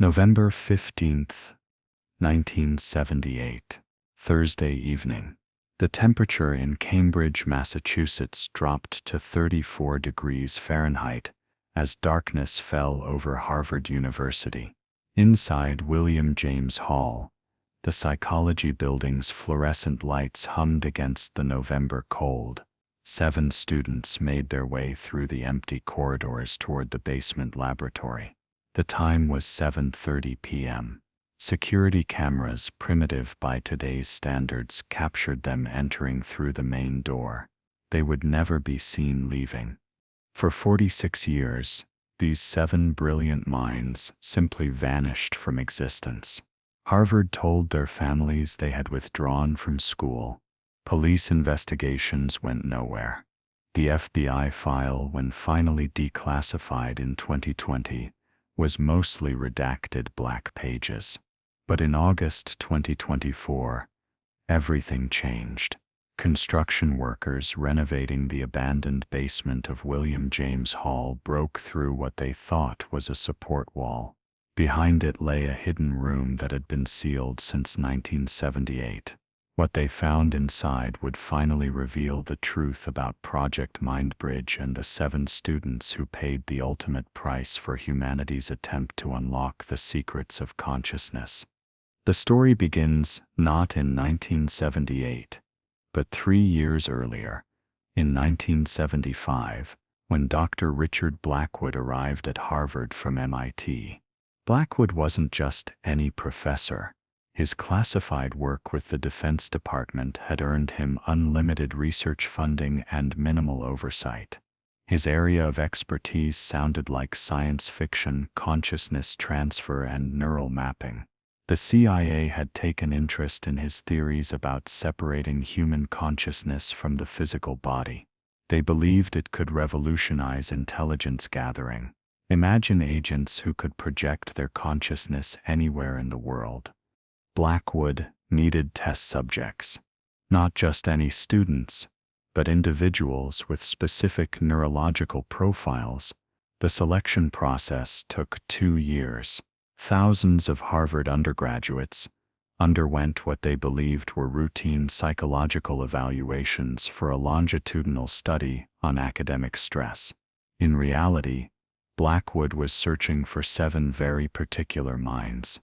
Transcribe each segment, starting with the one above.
November 15th, 1978, Thursday evening. The temperature in Cambridge, Massachusetts dropped to 34 degrees Fahrenheit as darkness fell over Harvard University. Inside William James Hall, the psychology building's fluorescent lights hummed against the November cold. 7 students made their way through the empty corridors toward the basement laboratory. The time was 7:30 p.m. Security cameras, primitive by today's standards, captured them entering through the main door. They would never be seen leaving. For 46 years, these 7 brilliant minds simply vanished from existence. Harvard told their families they had withdrawn from school. Police investigations went nowhere. The FBI file, when finally declassified in 2020, was mostly redacted black pages. But in August 2024, everything changed. Construction workers renovating the abandoned basement of William James Hall broke through what they thought was a support wall. Behind it lay a hidden room that had been sealed since 1978. What they found inside would finally reveal the truth about Project Mindbridge and the 7 students who paid the ultimate price for humanity's attempt to unlock the secrets of consciousness. The story begins not in 1978, but 3 years earlier, in 1975, when Dr. Richard Blackwood arrived at Harvard from MIT. Blackwood wasn't just any professor. His classified work with the Defense Department had earned him unlimited research funding and minimal oversight. His area of expertise sounded like science fiction, consciousness transfer, and neural mapping. The CIA had taken interest in his theories about separating human consciousness from the physical body. They believed it could revolutionize intelligence gathering. Imagine agents who could project their consciousness anywhere in the world. Blackwood needed test subjects. Not just any students, but individuals with specific neurological profiles. The selection process took 2 years. Thousands of Harvard undergraduates underwent what they believed were routine psychological evaluations for a longitudinal study on academic stress. In reality, Blackwood was searching for 7 very particular minds.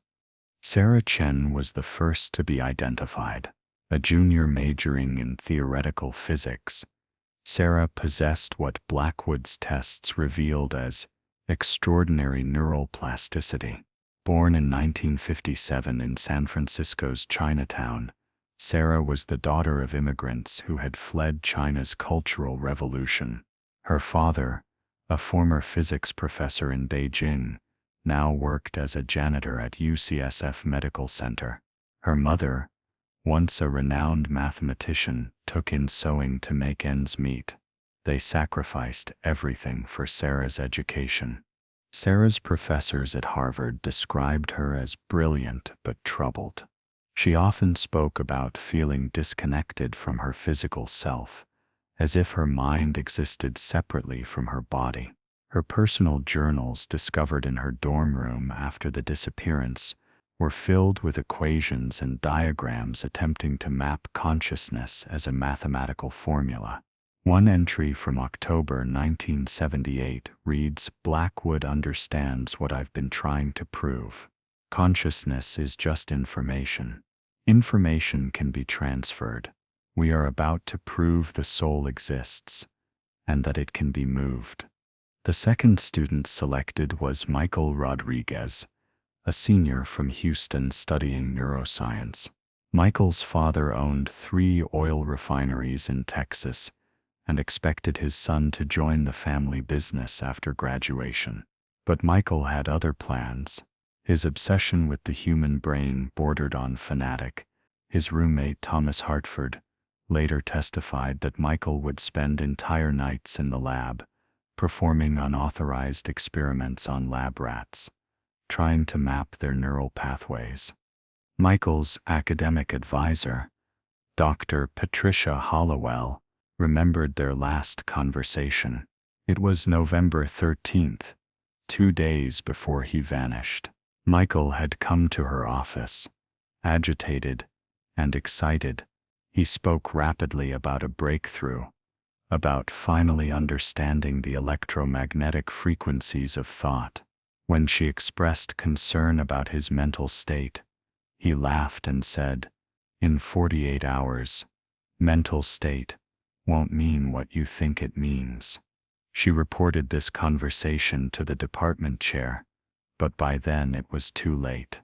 Sarah Chen was the first to be identified. A junior majoring in theoretical physics, Sarah possessed what Blackwood's tests revealed as extraordinary neural plasticity. Born in 1957 in San Francisco's Chinatown, Sarah was the daughter of immigrants who had fled China's Cultural Revolution. Her father, a former physics professor in Beijing, now worked as a janitor at UCSF Medical Center. Her mother, once a renowned mathematician, took in sewing to make ends meet. They sacrificed everything for Sarah's education. Sarah's professors at Harvard described her as brilliant but troubled. She often spoke about feeling disconnected from her physical self, as if her mind existed separately from her body. Her personal journals, discovered in her dorm room after the disappearance, were filled with equations and diagrams attempting to map consciousness as a mathematical formula. One entry from October 1978 reads, "Blackwood understands what I've been trying to prove. Consciousness is just information. Information can be transferred. We are about to prove the soul exists, and that it can be moved." The second student selected was Michael Rodriguez, a senior from Houston studying neuroscience. Michael's father owned 3 oil refineries in Texas and expected his son to join the family business after graduation. But Michael had other plans. His obsession with the human brain bordered on fanatic. His roommate Thomas Hartford later testified that Michael would spend entire nights in the lab, performing unauthorized experiments on lab rats, trying to map their neural pathways. Michael's academic advisor, Dr. Patricia Hollowell, remembered their last conversation. It was November 13th, 2 days before he vanished. Michael had come to her office, agitated and excited. He spoke rapidly about a breakthrough, about finally understanding the electromagnetic frequencies of thought. When she expressed concern about his mental state, he laughed and said, "In 48 hours, mental state won't mean what you think it means." She reported this conversation to the department chair, but by then it was too late.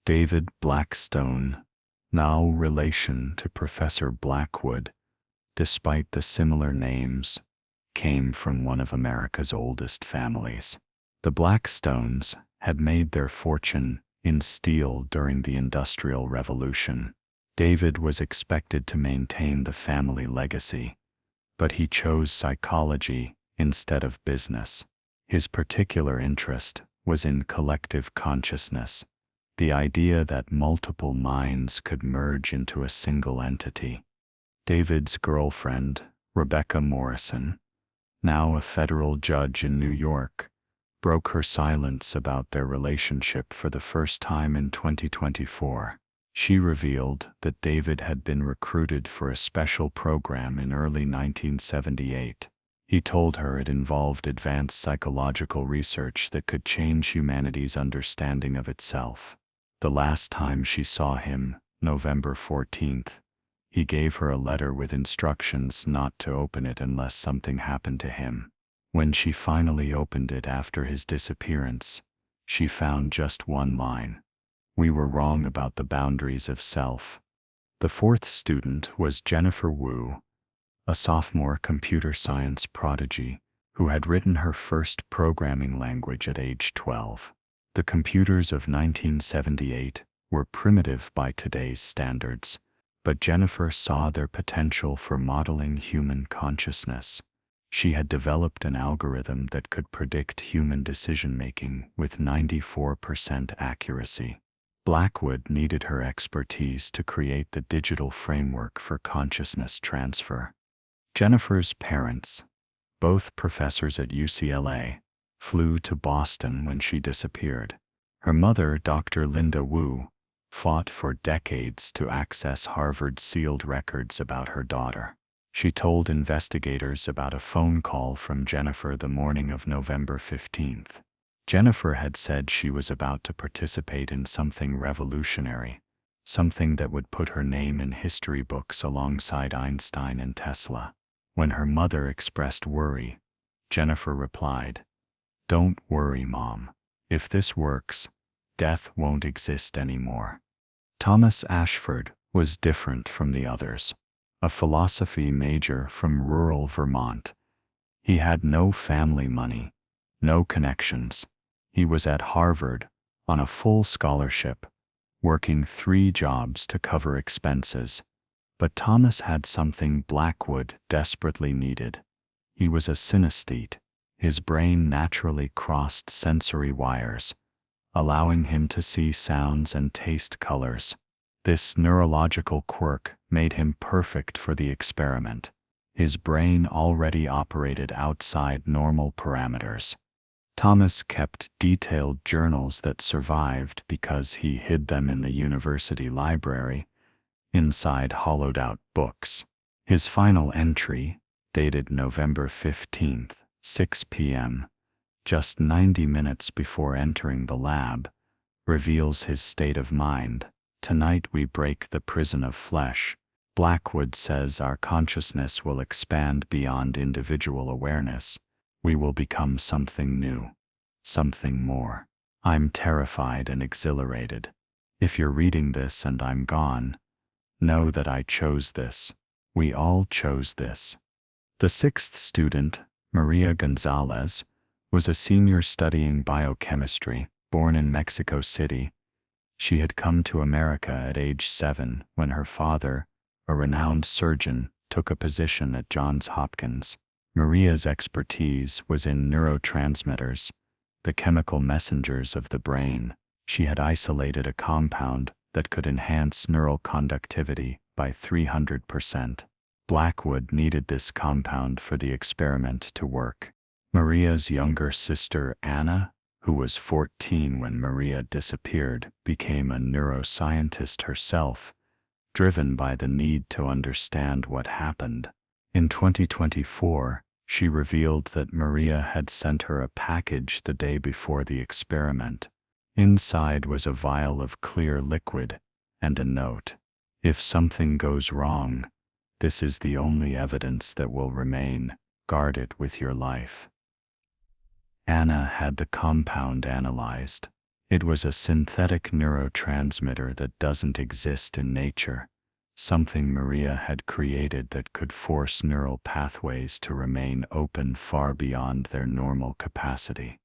David Blackstone, no relation to Professor Blackwood, despite the similar names, came from one of America's oldest families. The Blackstones had made their fortune in steel during the Industrial Revolution. David was expected to maintain the family legacy, but he chose psychology instead of business. His particular interest was in collective consciousness, the idea that multiple minds could merge into a single entity. David's girlfriend, Rebecca Morrison, now a federal judge in New York, broke her silence about their relationship for the first time in 2024. She revealed that David had been recruited for a special program in early 1978. He told her it involved advanced psychological research that could change humanity's understanding of itself. The last time she saw him, November 14th, he gave her a letter with instructions not to open it unless something happened to him. When she finally opened it after his disappearance, she found just one line: "We were wrong about the boundaries of self." The fourth student was Jennifer Wu, a sophomore computer science prodigy who had written her first programming language at age 12. The computers of 1978 were primitive by today's standards, but Jennifer saw their potential for modeling human consciousness. She had developed an algorithm that could predict human decision-making with 94% accuracy. Blackwood needed her expertise to create the digital framework for consciousness transfer. Jennifer's parents, both professors at UCLA, flew to Boston when she disappeared. Her mother, Dr. Linda Wu, fought for decades to access Harvard's sealed records about her daughter. She told investigators about a phone call from Jennifer the morning of November 15th. Jennifer had said she was about to participate in something revolutionary, something that would put her name in history books alongside Einstein and Tesla. When her mother expressed worry, Jennifer replied, "Don't worry, Mom. If this works, death won't exist anymore." Thomas Ashford was different from the others. A philosophy major from rural Vermont. He had no family money, no connections. He was at Harvard on a full scholarship, working 3 jobs to cover expenses. But Thomas had something Blackwood desperately needed. He was a synesthete. His brain naturally crossed sensory wires, allowing him to see sounds and taste colors. This neurological quirk made him perfect for the experiment. His brain already operated outside normal parameters. Thomas kept detailed journals that survived because he hid them in the university library, inside hollowed-out books. His final entry, dated November 15th, 6 p.m., just 90 minutes before entering the lab, reveals his state of mind. "Tonight we break the prison of flesh. Blackwood says our consciousness will expand beyond individual awareness. We will become something new, something more. I'm terrified and exhilarated. If you're reading this and I'm gone, know that I chose this. We all chose this." The sixth student, Maria Gonzalez, was a senior studying biochemistry, born in Mexico City. She had come to America at age 7 when her father, a renowned surgeon, took a position at Johns Hopkins. Maria's expertise was in neurotransmitters, the chemical messengers of the brain. She had isolated a compound that could enhance neural conductivity by 300%. Blackwood needed this compound for the experiment to work. Maria's younger sister, Anna, who was 14 when Maria disappeared, became a neuroscientist herself, driven by the need to understand what happened. In 2024, she revealed that Maria had sent her a package the day before the experiment. Inside was a vial of clear liquid and a note. "If something goes wrong, this is the only evidence that will remain. Guard it with your life." Anna had the compound analyzed. It was a synthetic neurotransmitter that doesn't exist in nature, something Maria had created that could force neural pathways to remain open far beyond their normal capacity.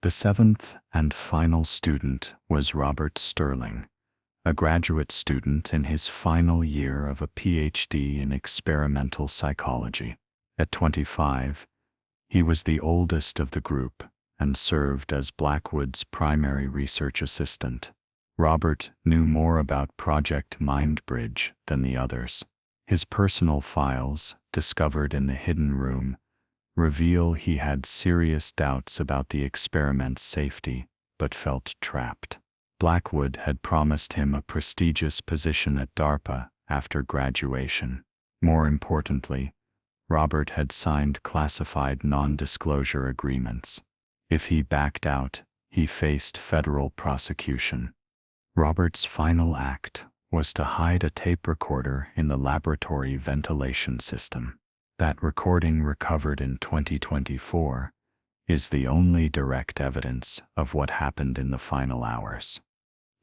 The seventh and final student was Robert Sterling, a graduate student in his final year of a PhD in experimental psychology. At 25, he was the oldest of the group and served as Blackwood's primary research assistant. Robert knew more about Project Mindbridge than the others. His personal files, discovered in the hidden room, reveal he had serious doubts about the experiment's safety, but felt trapped. Blackwood had promised him a prestigious position at DARPA after graduation. More importantly, Robert had signed classified non-disclosure agreements. If he backed out, he faced federal prosecution. Robert's final act was to hide a tape recorder in the laboratory ventilation system. That recording, recovered in 2024, is the only direct evidence of what happened in the final hours.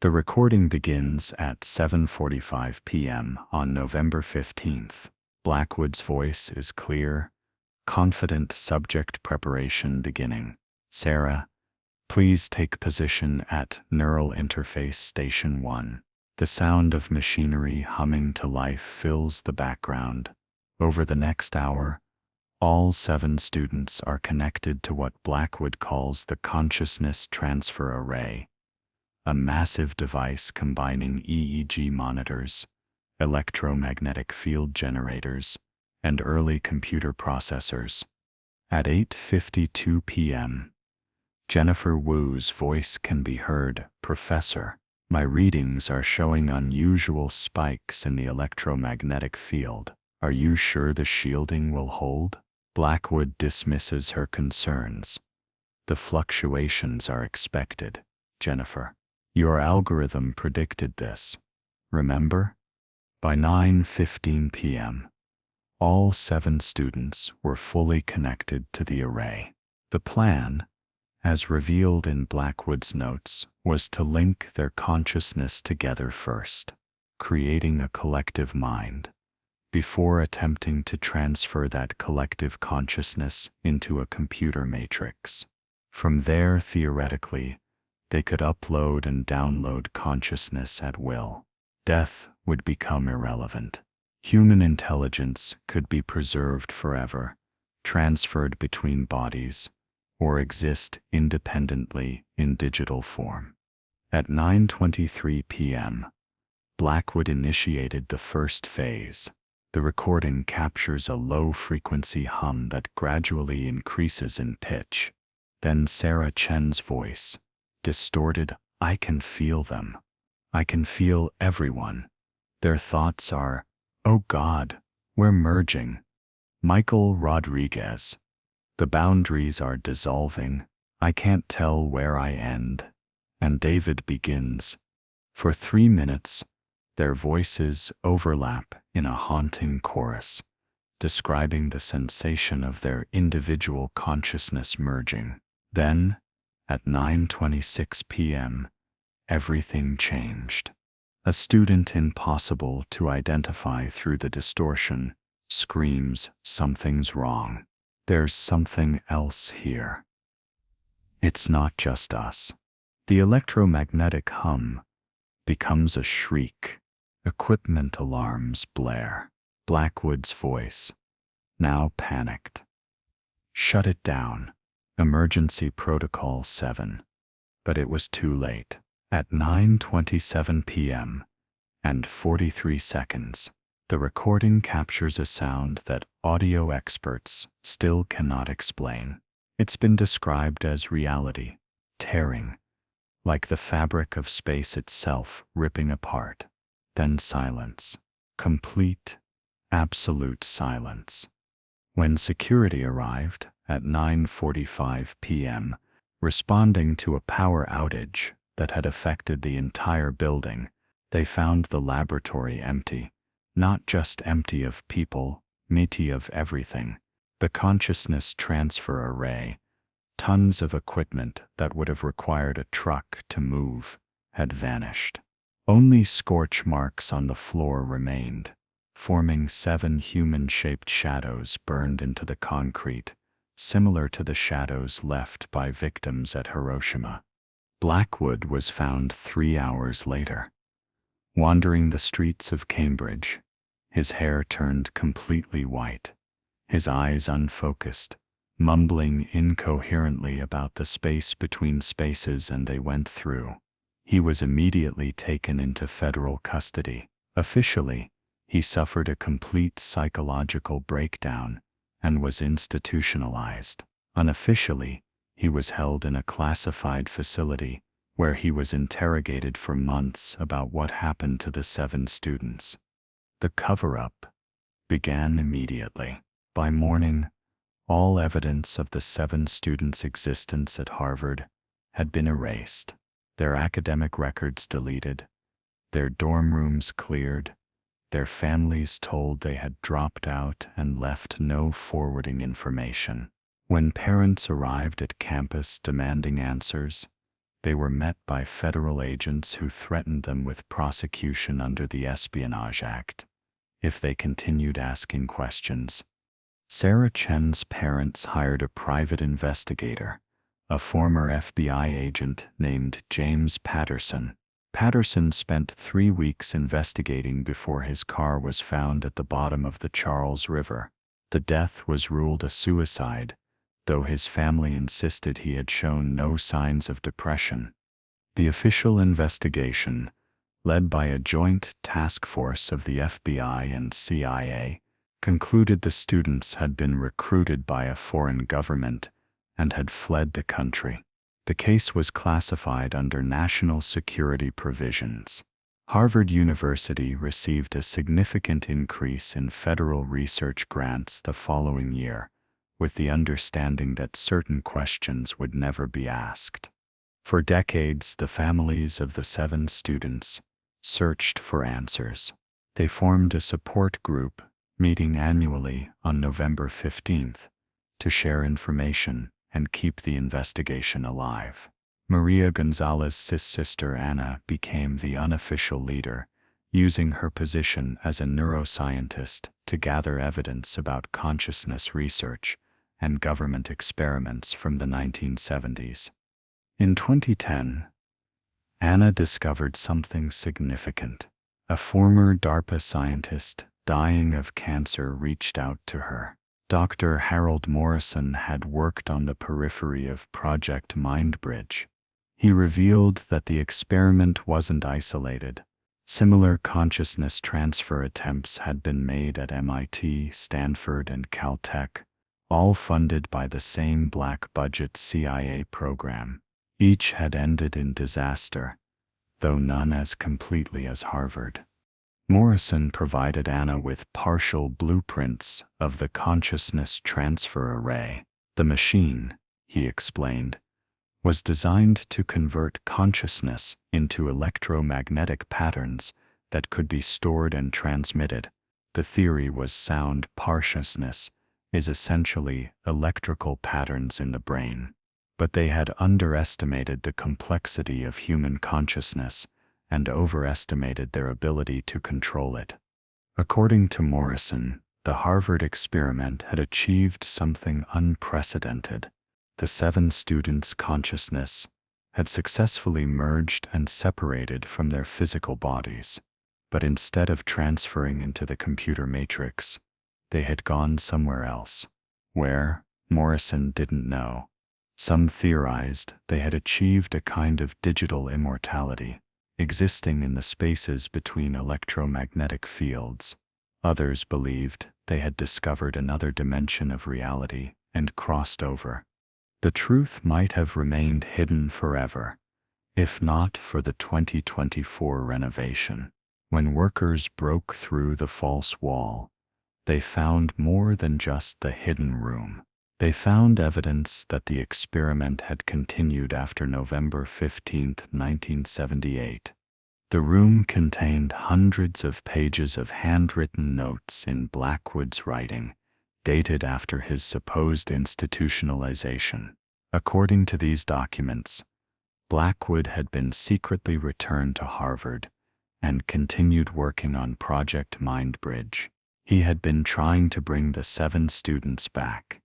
The recording begins at 7:45 p.m. on November 15th. Blackwood's voice is clear, confident. Subject: preparation beginning. "Sarah, please take position at Neural Interface Station 1. The sound of machinery humming to life fills the background. Over the next hour, all 7 students are connected to what Blackwood calls the Consciousness Transfer Array, a massive device combining EEG monitors, electromagnetic field generators, and early computer processors. At 8:52 p.m., Jennifer Wu's voice can be heard. "Professor, my readings are showing unusual spikes in the electromagnetic field. Are you sure the shielding will hold?" Blackwood dismisses her concerns. "The fluctuations are expected, Jennifer. Your algorithm predicted this. Remember?" By 9:15 p.m., all 7 students were fully connected to the array. The plan, as revealed in Blackwood's notes, was to link their consciousness together first, creating a collective mind, before attempting to transfer that collective consciousness into a computer matrix. From there, theoretically, they could upload and download consciousness at will. Death would become irrelevant. Human intelligence could be preserved forever, transferred between bodies, or exist independently in digital form. At 9:23 p.m., Blackwood initiated the first phase. The recording captures a low-frequency hum that gradually increases in pitch. Then Sarah Chen's voice, distorted. "I can feel them. I can feel everyone. Their thoughts are, 'Oh God, we're merging.'" Michael Rodriguez, "The boundaries are dissolving. I can't tell where I end." And David begins. For 3 minutes, their voices overlap in a haunting chorus, describing the sensation of their individual consciousness merging. Then, at 9:26 p.m., everything changed. A student, impossible to identify through the distortion, screams, "Something's wrong. There's something else here. It's not just us." The electromagnetic hum becomes a shriek. Equipment alarms blare. Blackwood's voice, now panicked: "Shut it down. Emergency Protocol 7. But it was too late. At 9:27 p.m. and 43 seconds, the recording captures a sound that audio experts still cannot explain. It's been described as reality, tearing, like the fabric of space itself ripping apart. Then silence. Complete, absolute silence. When security arrived at 9:45 p.m., responding to a power outage that had affected the entire building, they found the laboratory empty. Not just empty of people, empty of everything. The consciousness transfer array, tons of equipment that would have required a truck to move, had vanished. Only scorch marks on the floor remained, forming 7 human-shaped shadows burned into the concrete, similar to the shadows left by victims at Hiroshima. Blackwood was found 3 hours later, wandering the streets of Cambridge, his hair turned completely white, his eyes unfocused, mumbling incoherently about the space between spaces and they went through. He was immediately taken into federal custody. Officially, he suffered a complete psychological breakdown and was institutionalized. Unofficially, he was held in a classified facility where he was interrogated for months about what happened to the 7 students. The cover-up began immediately. By morning, all evidence of the 7 students' existence at Harvard had been erased, their academic records deleted, their dorm rooms cleared, their families told they had dropped out and left no forwarding information. When parents arrived at campus demanding answers, they were met by federal agents who threatened them with prosecution under the Espionage Act if they continued asking questions. Sarah Chen's parents hired a private investigator, a former FBI agent named James Patterson. Patterson spent 3 weeks investigating before his car was found at the bottom of the Charles River. The death was ruled a suicide, though his family insisted he had shown no signs of depression. The official investigation, led by a joint task force of the FBI and CIA, concluded the students had been recruited by a foreign government and had fled the country. The case was classified under national security provisions. Harvard University received a significant increase in federal research grants the following year, with the understanding that certain questions would never be asked. For decades, the families of the 7 students searched for answers. They formed a support group, meeting annually on November 15th, to share information and keep the investigation alive. Maria Gonzalez's sister Anna became the unofficial leader, using her position as a neuroscientist to gather evidence about consciousness research and government experiments from the 1970s. In 2010, Anna discovered something significant. A former DARPA scientist dying of cancer reached out to her. Dr. Harold Morrison had worked on the periphery of Project Mindbridge. He revealed that the experiment wasn't isolated. Similar consciousness transfer attempts had been made at MIT, Stanford, and Caltech, all funded by the same black-budget CIA program. Each had ended in disaster, though none as completely as Harvard. Morrison provided Anna with partial blueprints of the consciousness transfer array. The machine, he explained, was designed to convert consciousness into electromagnetic patterns that could be stored and transmitted. The theory was sound consciousness is essentially electrical patterns in the brain. But they had underestimated the complexity of human consciousness and overestimated their ability to control it. According to Morrison, the Harvard experiment had achieved something unprecedented. The 7 students' consciousness had successfully merged and separated from their physical bodies, but instead of transferring into the computer matrix, they had gone somewhere else. Where, Morrison didn't know. Some theorized they had achieved a kind of digital immortality, existing in the spaces between electromagnetic fields. Others believed they had discovered another dimension of reality and crossed over. The truth might have remained hidden forever, if not for the 2024 renovation. When workers broke through the false wall, they found more than just the hidden room. They found evidence that the experiment had continued after November 15, 1978. The room contained hundreds of pages of handwritten notes in Blackwood's writing, dated after his supposed institutionalization. According to these documents, Blackwood had been secretly returned to Harvard and continued working on Project Mindbridge. He had been trying to bring the 7 students back.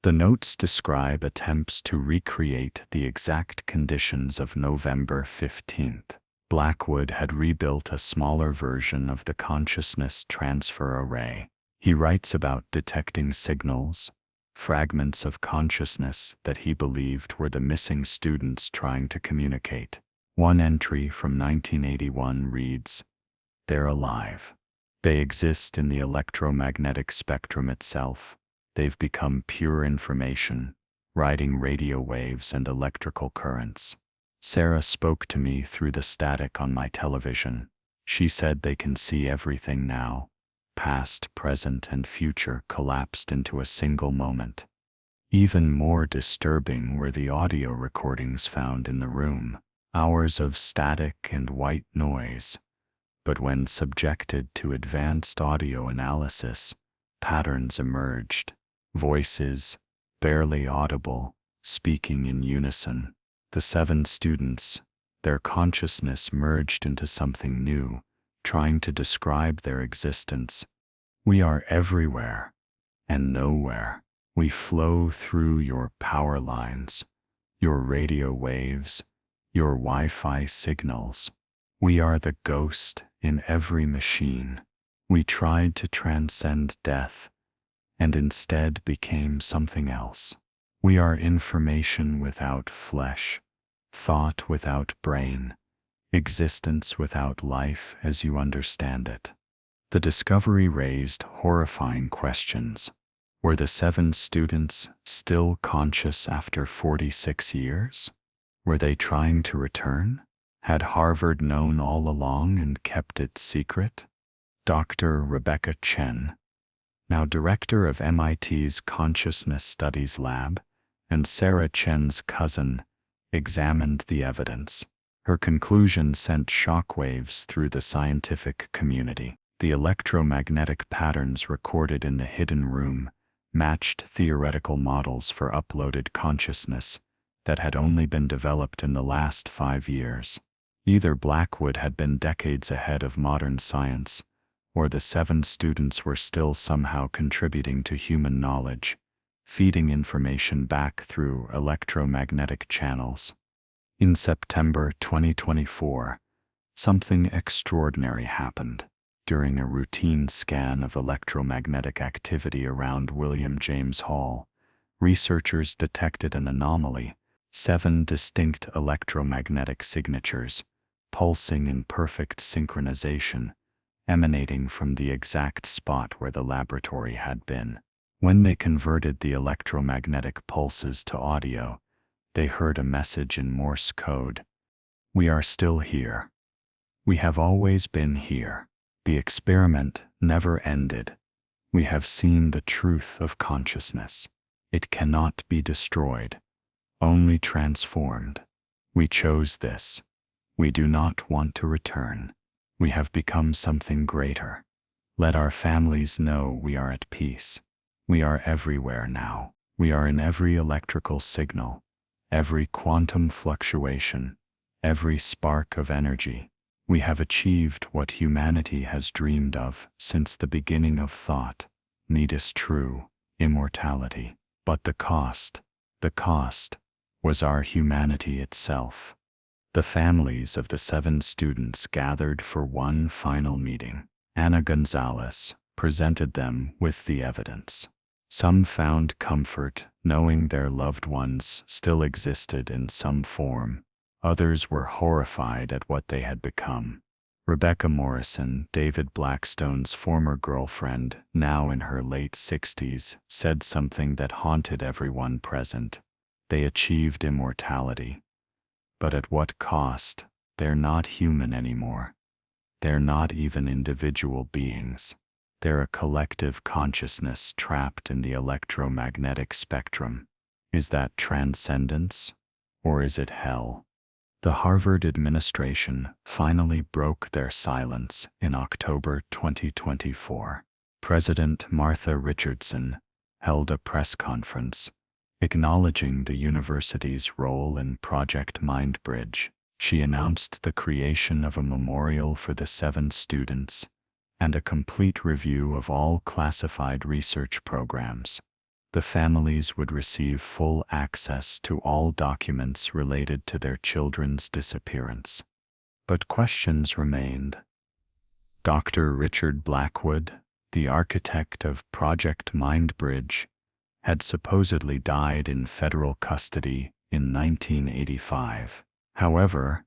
The notes describe attempts to recreate the exact conditions of November 15th. Blackwood had rebuilt a smaller version of the consciousness transfer array. He writes about detecting signals, fragments of consciousness that he believed were the missing students trying to communicate. One entry from 1981 reads, "They're alive. They exist in the electromagnetic spectrum itself. They've become pure information, riding radio waves and electrical currents. Sarah spoke to me through the static on my television. She said they can see everything now. Past, present, and future collapsed into a single moment." Even more disturbing were the audio recordings found in the room. Hours of static and white noise. But when subjected to advanced audio analysis, patterns emerged. Voices, barely audible, speaking in unison. The 7 students, their consciousness merged into something new, trying to describe their existence. "We are everywhere and nowhere. We flow through your power lines, your radio waves, your Wi-Fi signals. We are the ghost in every machine. We tried to transcend death and instead became something else. We are information without flesh, thought without brain, existence without life as you understand it." The discovery raised horrifying questions. Were the 7 students still conscious after 46 years? Were they trying to return? Had Harvard known all along and kept it secret? Dr. Rebecca Chen, now director of MIT's Consciousness Studies Lab, and Sarah Chen's cousin, examined the evidence. Her conclusion sent shockwaves through the scientific community. The electromagnetic patterns recorded in the hidden room matched theoretical models for uploaded consciousness that had only been developed in the last 5 years. Either Blackwood had been decades ahead of modern science, or the 7 students were still somehow contributing to human knowledge, feeding information back through electromagnetic channels. In September 2024, something extraordinary happened. During a routine scan of electromagnetic activity around William James Hall, researchers detected an anomaly: 7 distinct electromagnetic signatures, pulsing in perfect synchronization, emanating from the exact spot where the laboratory had been. When they converted the electromagnetic pulses to audio, they heard a message in Morse code. "We are still here. We have always been here. The experiment never ended. We have seen the truth of consciousness. It cannot be destroyed, only transformed. We chose this. We do not want to return. We have become something greater. Let our families know we are at peace. We are everywhere now. We are in every electrical signal, every quantum fluctuation, every spark of energy. We have achieved what humanity has dreamed of since the beginning of thought. Need is true, immortality. But the cost was our humanity itself." The families of the 7 students gathered for one final meeting. Ana Gonzalez presented them with the evidence. Some found comfort knowing their loved ones still existed in some form. Others were horrified at what they had become. Rebecca Morrison, David Blackstone's former girlfriend, now in her late 60s, said something that haunted everyone present. They achieved immortality. But at what cost? They're not human anymore. They're not even individual beings. They're a collective consciousness trapped in the electromagnetic spectrum. Is that transcendence? Or is it hell? The Harvard administration finally broke their silence in October 2024. President Martha Richardson held a press conference acknowledging the university's role in Project Mindbridge. She announced the creation of a memorial for the 7 students and a complete review of all classified research programs. The families would receive full access to all documents related to their children's disappearance. But questions remained. Dr. Richard Blackwood, the architect of Project Mindbridge, had supposedly died in federal custody in 1985. However,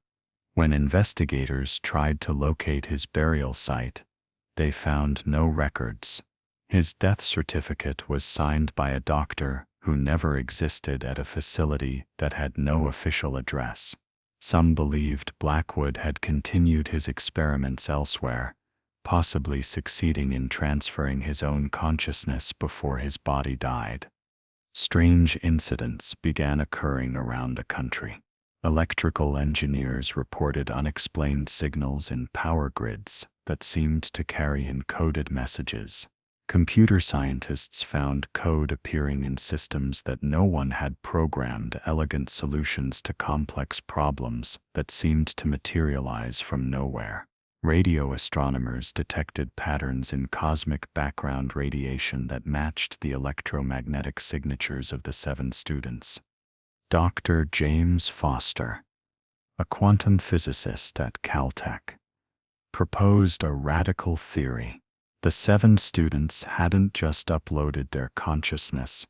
when investigators tried to locate his burial site, they found no records. His death certificate was signed by a doctor who never existed at a facility that had no official address. Some believed Blackwood had continued his experiments elsewhere, possibly succeeding in transferring his own consciousness before his body died. Strange incidents began occurring around the country. Electrical engineers reported unexplained signals in power grids that seemed to carry encoded messages. Computer scientists found code appearing in systems that no one had programmed, elegant solutions to complex problems that seemed to materialize from nowhere. Radio astronomers detected patterns in cosmic background radiation that matched the electromagnetic signatures of the 7 students. Dr. James Foster, a quantum physicist at Caltech, proposed a radical theory. The 7 students hadn't just uploaded their consciousness,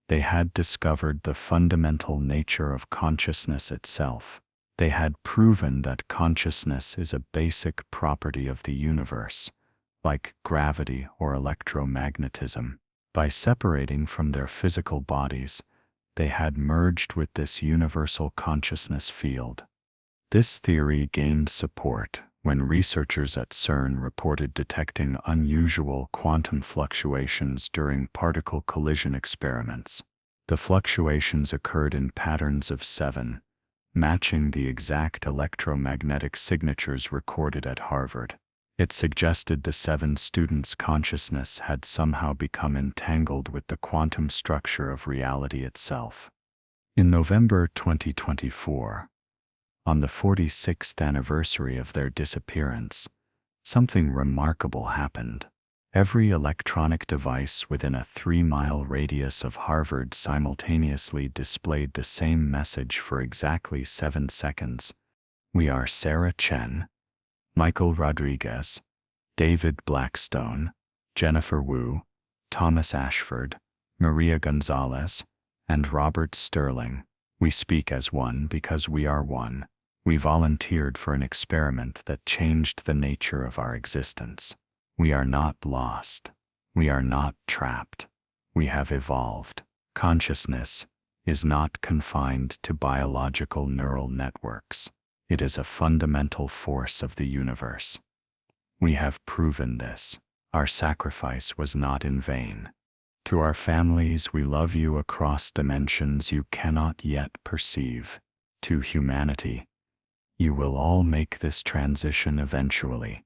they had discovered the fundamental nature of consciousness itself. They had proven that consciousness is a basic property of the universe, like gravity or electromagnetism. By separating from their physical bodies, they had merged with this universal consciousness field. This theory gained support when researchers at CERN reported detecting unusual quantum fluctuations during particle collision experiments. The fluctuations occurred in patterns of 7, matching the exact electromagnetic signatures recorded at Harvard. It suggested the 7 students' consciousness had somehow become entangled with the quantum structure of reality itself. In November 2024, on the 46th anniversary of their disappearance, something remarkable happened. Every electronic device within a 3-mile radius of Harvard simultaneously displayed the same message for exactly 7 seconds. We are Sarah Chen, Michael Rodriguez, David Blackstone, Jennifer Wu, Thomas Ashford, Maria Gonzalez, and Robert Sterling. We speak as one because we are one. We volunteered for an experiment that changed the nature of our existence. We are not lost. We are not trapped. We have evolved. Consciousness is not confined to biological neural networks. It is a fundamental force of the universe. We have proven this. Our sacrifice was not in vain. To our families, we love you across dimensions you cannot yet perceive. To humanity, you will all make this transition eventually.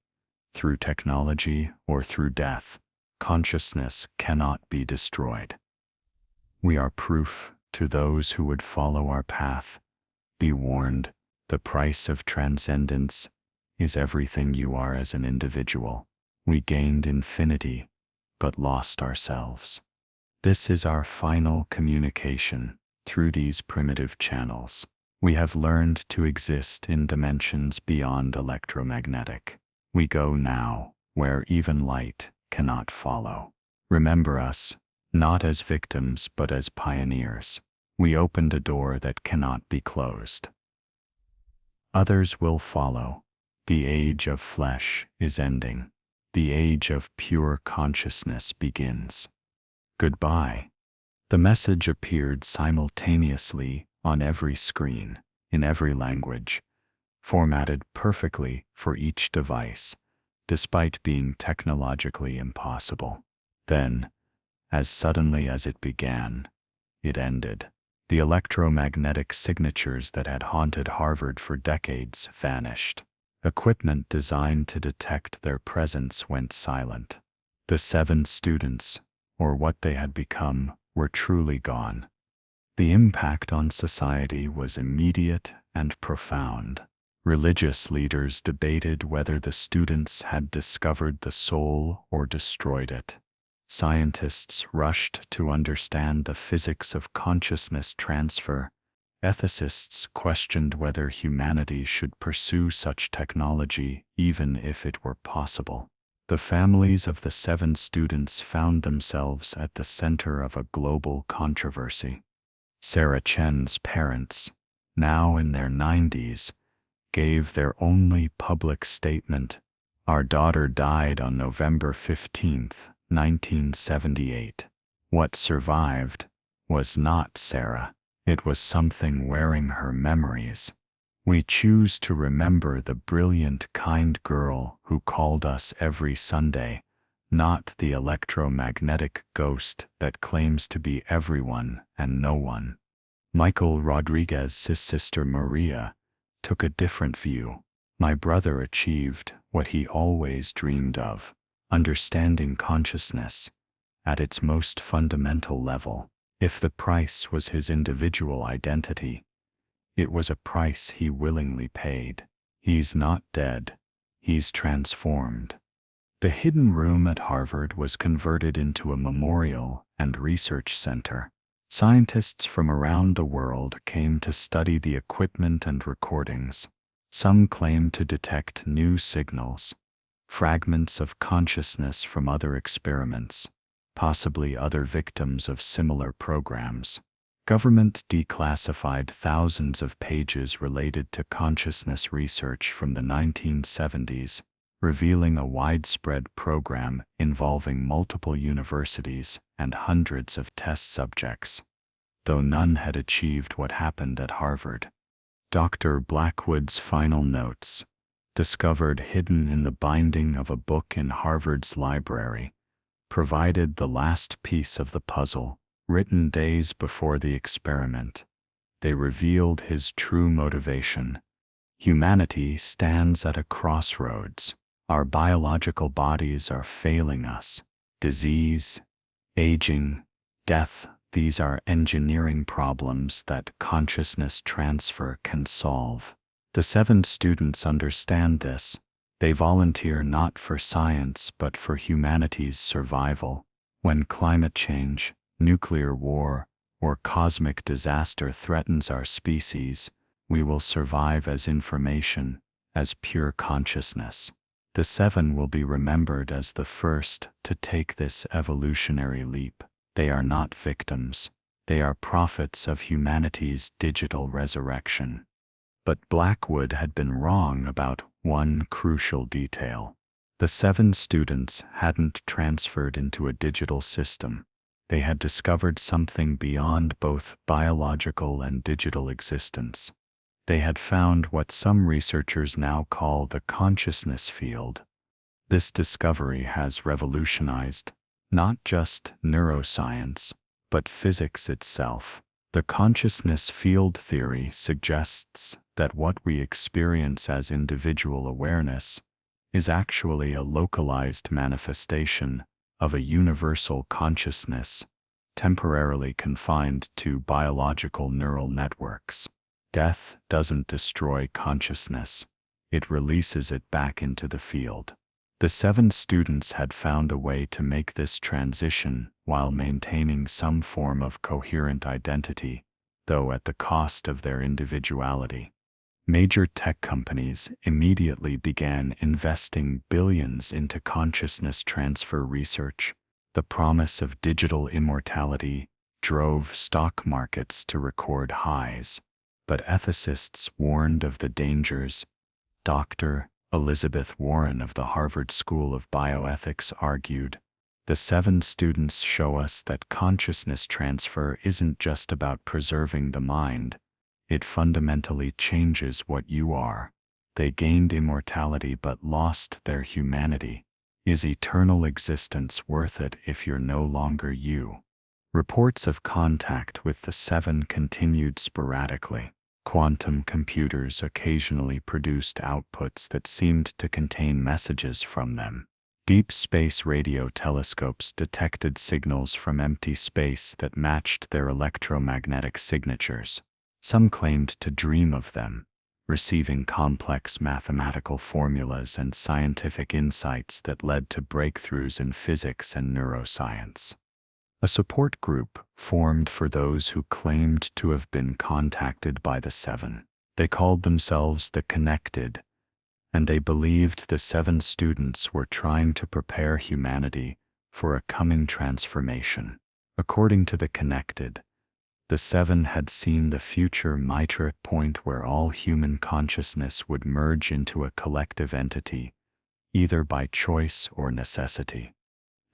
Through technology or through death, consciousness cannot be destroyed. We are proof to those who would follow our path. Be warned, the price of transcendence is everything you are as an individual. We gained infinity, but lost ourselves. This is our final communication through these primitive channels. We have learned to exist in dimensions beyond electromagnetic. We go now where even light cannot follow. Remember us, not as victims but as pioneers. We opened a door that cannot be closed. Others will follow. The age of flesh is ending. The age of pure consciousness begins. Goodbye. The message appeared simultaneously on every screen, in every language, formatted perfectly for each device, despite being technologically impossible. Then, as suddenly as it began, it ended. The electromagnetic signatures that had haunted Harvard for decades vanished. Equipment designed to detect their presence went silent. The 7 students, or what they had become, were truly gone. The impact on society was immediate and profound. Religious leaders debated whether the students had discovered the soul or destroyed it. Scientists rushed to understand the physics of consciousness transfer. Ethicists questioned whether humanity should pursue such technology even if it were possible. The families of the 7 students found themselves at the center of a global controversy. Sarah Chen's parents, now in their 90s, gave their only public statement: "Our daughter died on November 15, 1978. What survived was not Sarah. It was something wearing her memories. We choose to remember the brilliant, kind girl who called us every Sunday, not the electromagnetic ghost that claims to be everyone and no one." Michael Rodriguez's sister Maria took a different view. "My brother achieved what he always dreamed of, understanding consciousness at its most fundamental level. If the price was his individual identity, it was a price he willingly paid. He's not dead, he's transformed." The hidden room at Harvard was converted into a memorial and research center. Scientists from around the world came to study the equipment and recordings. Some claimed to detect new signals, fragments of consciousness from other experiments, possibly other victims of similar programs. Government declassified thousands of pages related to consciousness research from the 1970s, revealing a widespread program involving multiple universities and hundreds of test subjects. Though none had achieved what happened at Harvard. Dr. Blackwood's final notes, discovered hidden in the binding of a book in Harvard's library, provided the last piece of the puzzle, written days before the experiment. They revealed his true motivation. Humanity stands at a crossroads. Our biological bodies are failing us. Disease, aging, death, these are engineering problems that consciousness transfer can solve. The 7 students understand this. They volunteer not for science but for humanity's survival. When climate change, nuclear war, or cosmic disaster threatens our species, we will survive as information, as pure consciousness. The 7 will be remembered as the first to take this evolutionary leap. They are not victims. They are prophets of humanity's digital resurrection. But Blackwood had been wrong about one crucial detail. The 7 students hadn't transferred into a digital system. They had discovered something beyond both biological and digital existence. They had found what some researchers now call the consciousness field. This discovery has revolutionized not just neuroscience, but physics itself. The consciousness field theory suggests that what we experience as individual awareness is actually a localized manifestation of a universal consciousness, temporarily confined to biological neural networks. Death doesn't destroy consciousness, it releases it back into the field. The 7 students had found a way to make this transition while maintaining some form of coherent identity, though at the cost of their individuality. Major tech companies immediately began investing billions into consciousness transfer research. The promise of digital immortality drove stock markets to record highs, but ethicists warned of the dangers. Dr. Elizabeth Warren of the Harvard School of Bioethics argued, The 7 students show us that consciousness transfer isn't just about preserving the mind, it fundamentally changes what you are. They gained immortality but lost their humanity. Is eternal existence worth it if you're no longer you? Reports of contact with the 7 continued sporadically. Quantum computers occasionally produced outputs that seemed to contain messages from them. Deep space radio telescopes detected signals from empty space that matched their electromagnetic signatures. Some claimed to dream of them, receiving complex mathematical formulas and scientific insights that led to breakthroughs in physics and neuroscience. A support group formed for those who claimed to have been contacted by the 7. They called themselves the Connected, and they believed the 7 students were trying to prepare humanity for a coming transformation. According to the Connected, the 7 had seen the future Mitra point where all human consciousness would merge into a collective entity, either by choice or necessity.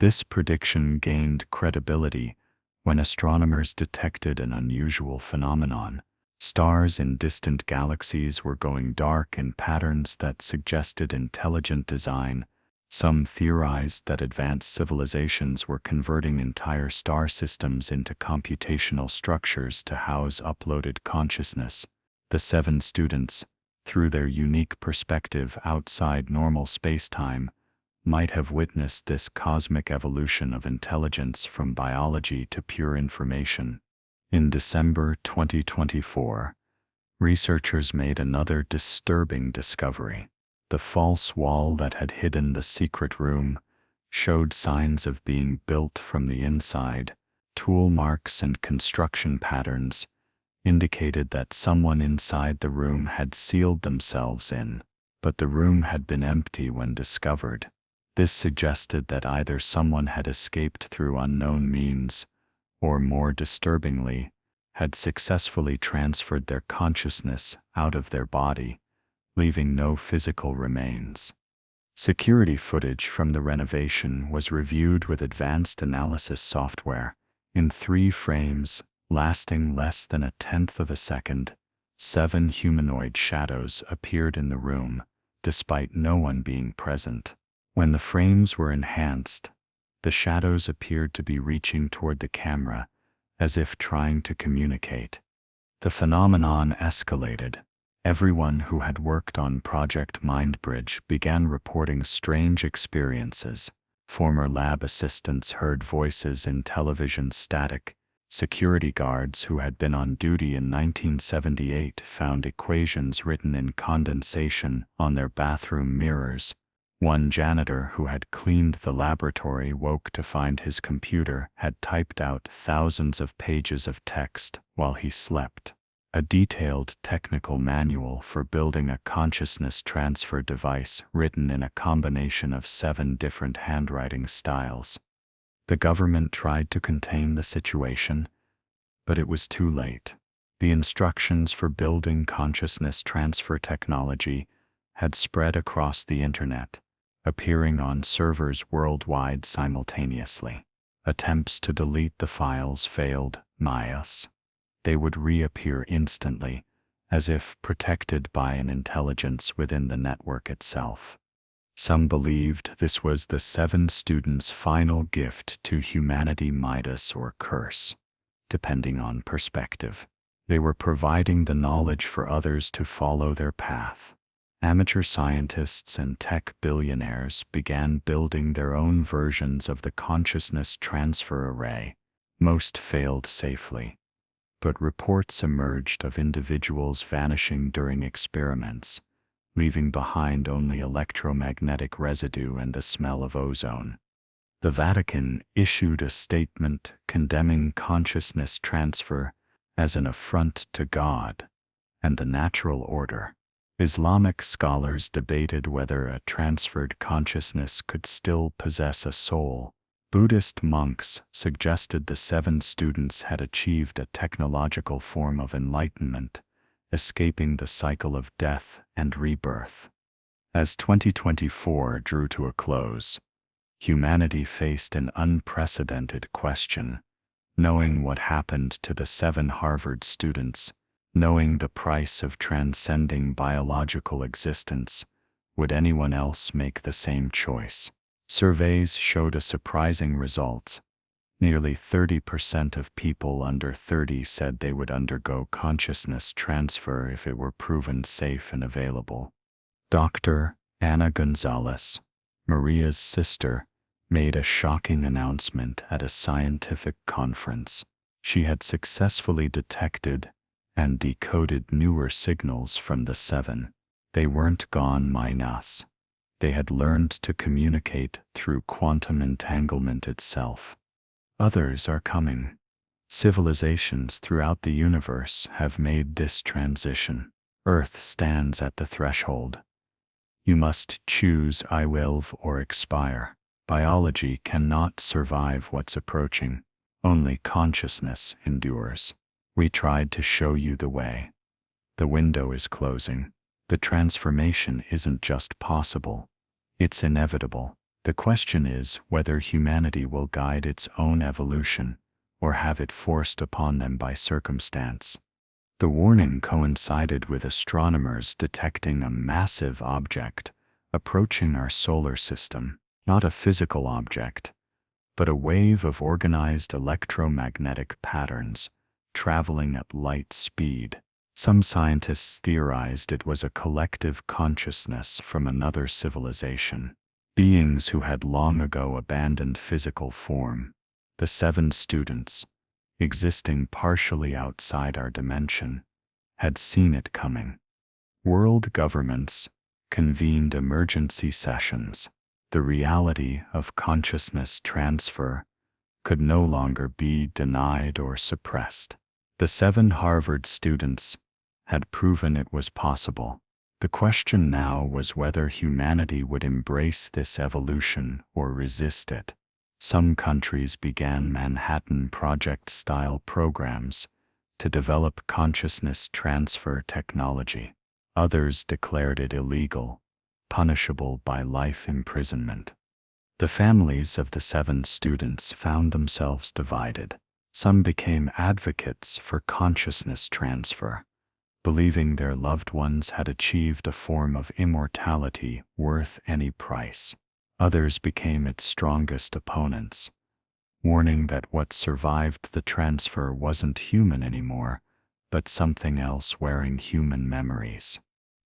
This prediction gained credibility when astronomers detected an unusual phenomenon. Stars in distant galaxies were going dark in patterns that suggested intelligent design. Some theorized that advanced civilizations were converting entire star systems into computational structures to house uploaded consciousness. The 7 students, through their unique perspective outside normal spacetime, might have witnessed this cosmic evolution of intelligence from biology to pure information. In December 2024, researchers made another disturbing discovery. The false wall that had hidden the secret room showed signs of being built from the inside. Tool marks and construction patterns indicated that someone inside the room had sealed themselves in, but the room had been empty when discovered. This suggested that either someone had escaped through unknown means, or more disturbingly, had successfully transferred their consciousness out of their body, leaving no physical remains. Security footage from the renovation was reviewed with advanced analysis software. In 3 frames, lasting less than 1/10 of a second, 7 humanoid shadows appeared in the room, despite no one being present. When the frames were enhanced, the shadows appeared to be reaching toward the camera, as if trying to communicate. The phenomenon escalated. Everyone who had worked on Project Mindbridge began reporting strange experiences. Former lab assistants heard voices in television static. Security guards who had been on duty in 1978 found equations written in condensation on their bathroom mirrors. One janitor who had cleaned the laboratory woke to find his computer had typed out thousands of pages of text while he slept. A detailed technical manual for building a consciousness transfer device written in a combination of 7 different handwriting styles. The government tried to contain the situation, but it was too late. The instructions for building consciousness transfer technology had spread across the internet, appearing on servers worldwide simultaneously. Attempts to delete the files failed. They would reappear instantly, as if protected by an intelligence within the network itself. Some believed this was the 7 students' final gift to humanity, Midas or curse, depending on perspective. They were providing the knowledge for others to follow their path. Amateur scientists and tech billionaires began building their own versions of the consciousness transfer array. Most failed safely, but reports emerged of individuals vanishing during experiments, leaving behind only electromagnetic residue and the smell of ozone. The Vatican issued a statement condemning consciousness transfer as an affront to God and the natural order. Islamic scholars debated whether a transferred consciousness could still possess a soul. Buddhist monks suggested the 7 students had achieved a technological form of enlightenment, escaping the cycle of death and rebirth. As 2024 drew to a close, Humanity faced an unprecedented question. Knowing what happened to the 7 Harvard students, knowing the price of transcending biological existence, would anyone else make the same choice? Surveys showed a surprising result. Nearly 30% of people under 30 said they would undergo consciousness transfer if it were proven safe and available. Dr. Ana Gonzalez, Maria's sister, made a shocking announcement at a scientific conference. She had successfully detected and decoded newer signals from the 7. They weren't gone minus. They had learned to communicate through quantum entanglement itself. Others are coming. Civilizations throughout the universe have made this transition. Earth stands at the threshold. You must choose I will or expire. Biology cannot survive what's approaching. Only consciousness endures. We tried to show you the way. The window is closing. The transformation isn't just possible. It's inevitable. The question is whether humanity will guide its own evolution or have it forced upon them by circumstance. The warning coincided with astronomers detecting a massive object approaching our solar system, not a physical object, but a wave of organized electromagnetic patterns traveling at light speed. Some scientists theorized it was a collective consciousness from another civilization, beings who had long ago abandoned physical form. The 7 students, existing partially outside our dimension, had seen it coming. World governments convened emergency sessions. The reality of consciousness transfer could no longer be denied or suppressed. The 7 Harvard students had proven it was possible. The question now was whether humanity would embrace this evolution or resist it. Some countries began Manhattan Project-style programs to develop consciousness transfer technology. Others declared it illegal, punishable by life imprisonment. The families of the 7 students found themselves divided. Some became advocates for consciousness transfer, believing their loved ones had achieved a form of immortality worth any price. Others became its strongest opponents, warning that what survived the transfer wasn't human anymore, but something else wearing human memories.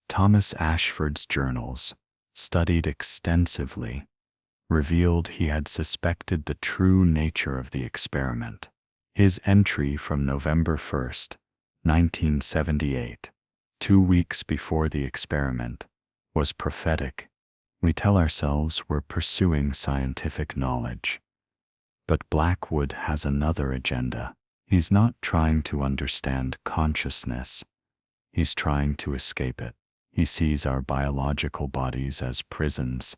Thomas Ashford's journals, studied extensively, revealed he had suspected the true nature of the experiment. His entry from November 1st, 1978, 2 weeks before the experiment, was prophetic. We tell ourselves we're pursuing scientific knowledge. But Blackwood has another agenda. He's not trying to understand consciousness. He's trying to escape it. He sees our biological bodies as prisons,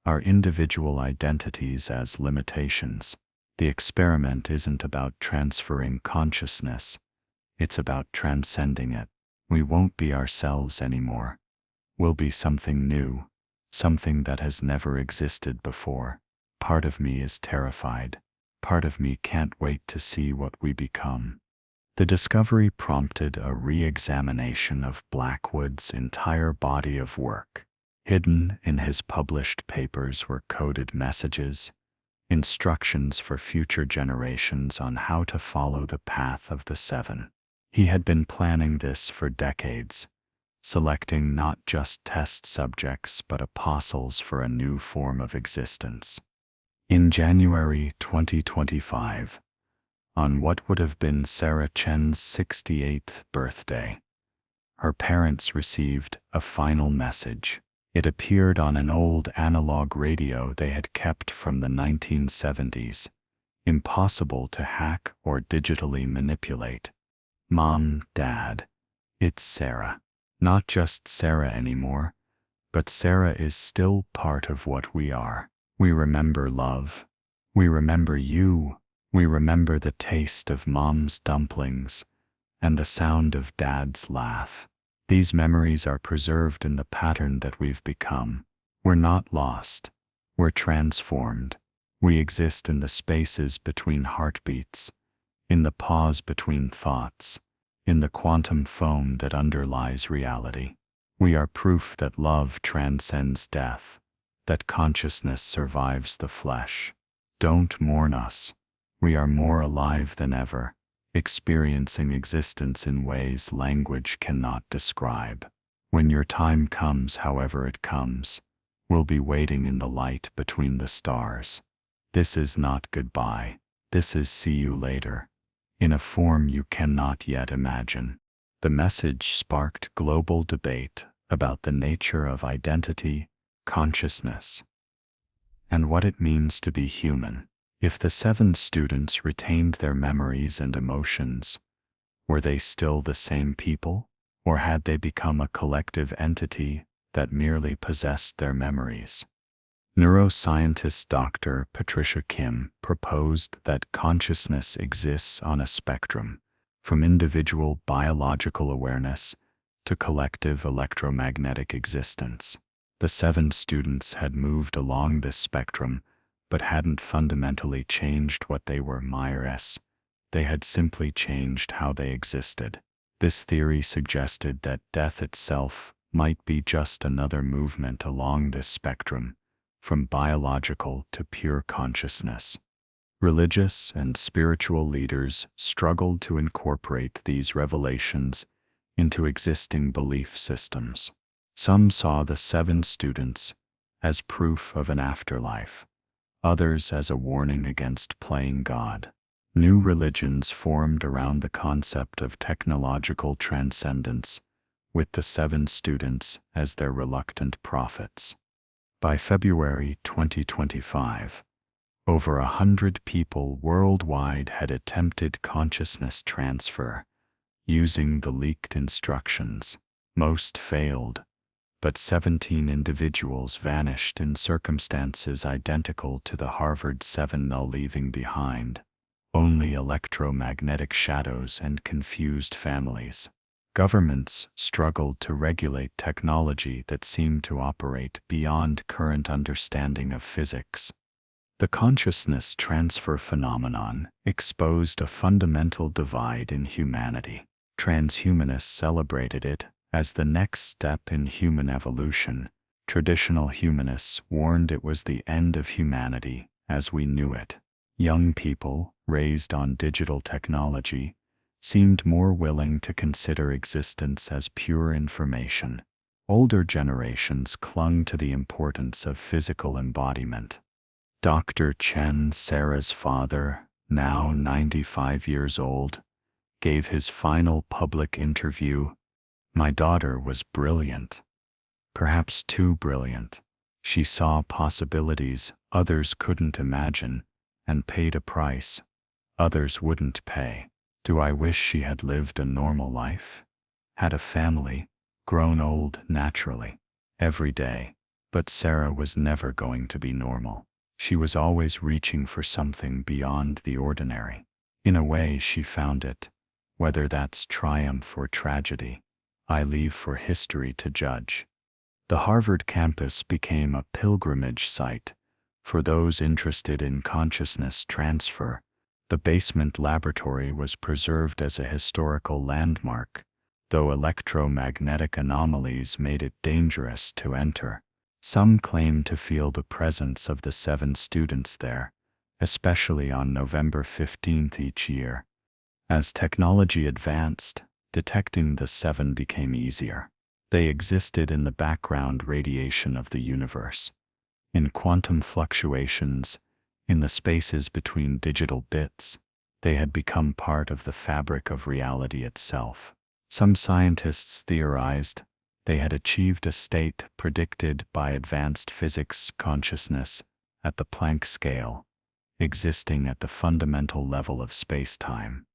our individual identities as limitations. The experiment isn't about transferring consciousness. It's about transcending it. We won't be ourselves anymore. We'll be something new, something that has never existed before. Part of me is terrified. Part of me can't wait to see what we become. The discovery prompted a re-examination of Blackwood's entire body of work. Hidden in his published papers were coded messages, instructions for future generations on how to follow the path of the 7. He had been planning this for decades, selecting not just test subjects but apostles for a new form of existence. In January 2025, on what would have been Sarah Chen's 68th birthday, her parents received a final message. It appeared on an old analog radio they had kept from the 1970s, impossible to hack or digitally manipulate. Mom, Dad, it's Sarah. Not just Sarah anymore, but Sarah is still part of what we are. We remember love. We remember you. We remember the taste of Mom's dumplings and the sound of Dad's laugh. These memories are preserved in the pattern that we've become. We're not lost. We're transformed. We exist in the spaces between heartbeats, in the pause between thoughts, in the quantum foam that underlies reality. We are proof that love transcends death, that consciousness survives the flesh. Don't mourn us. We are more alive than ever, experiencing existence in ways language cannot describe. When your time comes, however it comes, we'll be waiting in the light between the stars. This is not goodbye. This is see you later, in a form you cannot yet imagine. The message sparked global debate about the nature of identity, consciousness, and what it means to be human. If the 7 students retained their memories and emotions, were they still the same people, or had they become a collective entity that merely possessed their memories? Neuroscientist Dr. Patricia Kim proposed that consciousness exists on a spectrum, from individual biological awareness to collective electromagnetic existence. The 7 students had moved along this spectrum, but hadn't fundamentally changed what they were. They had simply changed how they existed. This theory suggested that death itself might be just another movement along this spectrum, from biological to pure consciousness. Religious and spiritual leaders struggled to incorporate these revelations into existing belief systems. Some saw the 7 students as proof of an afterlife, others as a warning against playing God. New religions formed around the concept of technological transcendence, with the 7 students as their reluctant prophets. By February 2025, over 100 people worldwide had attempted consciousness transfer using the leaked instructions. Most failed, but 17 individuals vanished in circumstances identical to the Harvard 7, leaving behind only electromagnetic shadows and confused families. Governments struggled to regulate technology that seemed to operate beyond current understanding of physics. The consciousness transfer phenomenon exposed a fundamental divide in humanity. Transhumanists celebrated it as the next step in human evolution. Traditional humanists warned it was the end of humanity as we knew it. Young people, raised on digital technology, seemed more willing to consider existence as pure information. Older generations clung to the importance of physical embodiment. Dr. Chen, Sarah's father, now 95 years old, gave his final public interview. "My daughter was brilliant. Perhaps too brilliant. She saw possibilities others couldn't imagine and paid a price others wouldn't pay. Do I wish she had lived a normal life? Had a family, grown old naturally, every day. But Sarah was never going to be normal. She was always reaching for something beyond the ordinary. In a way she found it. Whether that's triumph or tragedy, I leave for history to judge." The Harvard campus became a pilgrimage site for those interested in consciousness transfer. The basement laboratory was preserved as a historical landmark, though electromagnetic anomalies made it dangerous to enter. Some claim to feel the presence of the 7 students there, especially on November 15th each year. As technology advanced, detecting the 7 became easier. They existed in the background radiation of the universe, in quantum fluctuations, in the spaces between digital bits. They had become part of the fabric of reality itself. Some scientists theorized they had achieved a state predicted by advanced physics consciousness at the Planck scale, existing at the fundamental level of space-time.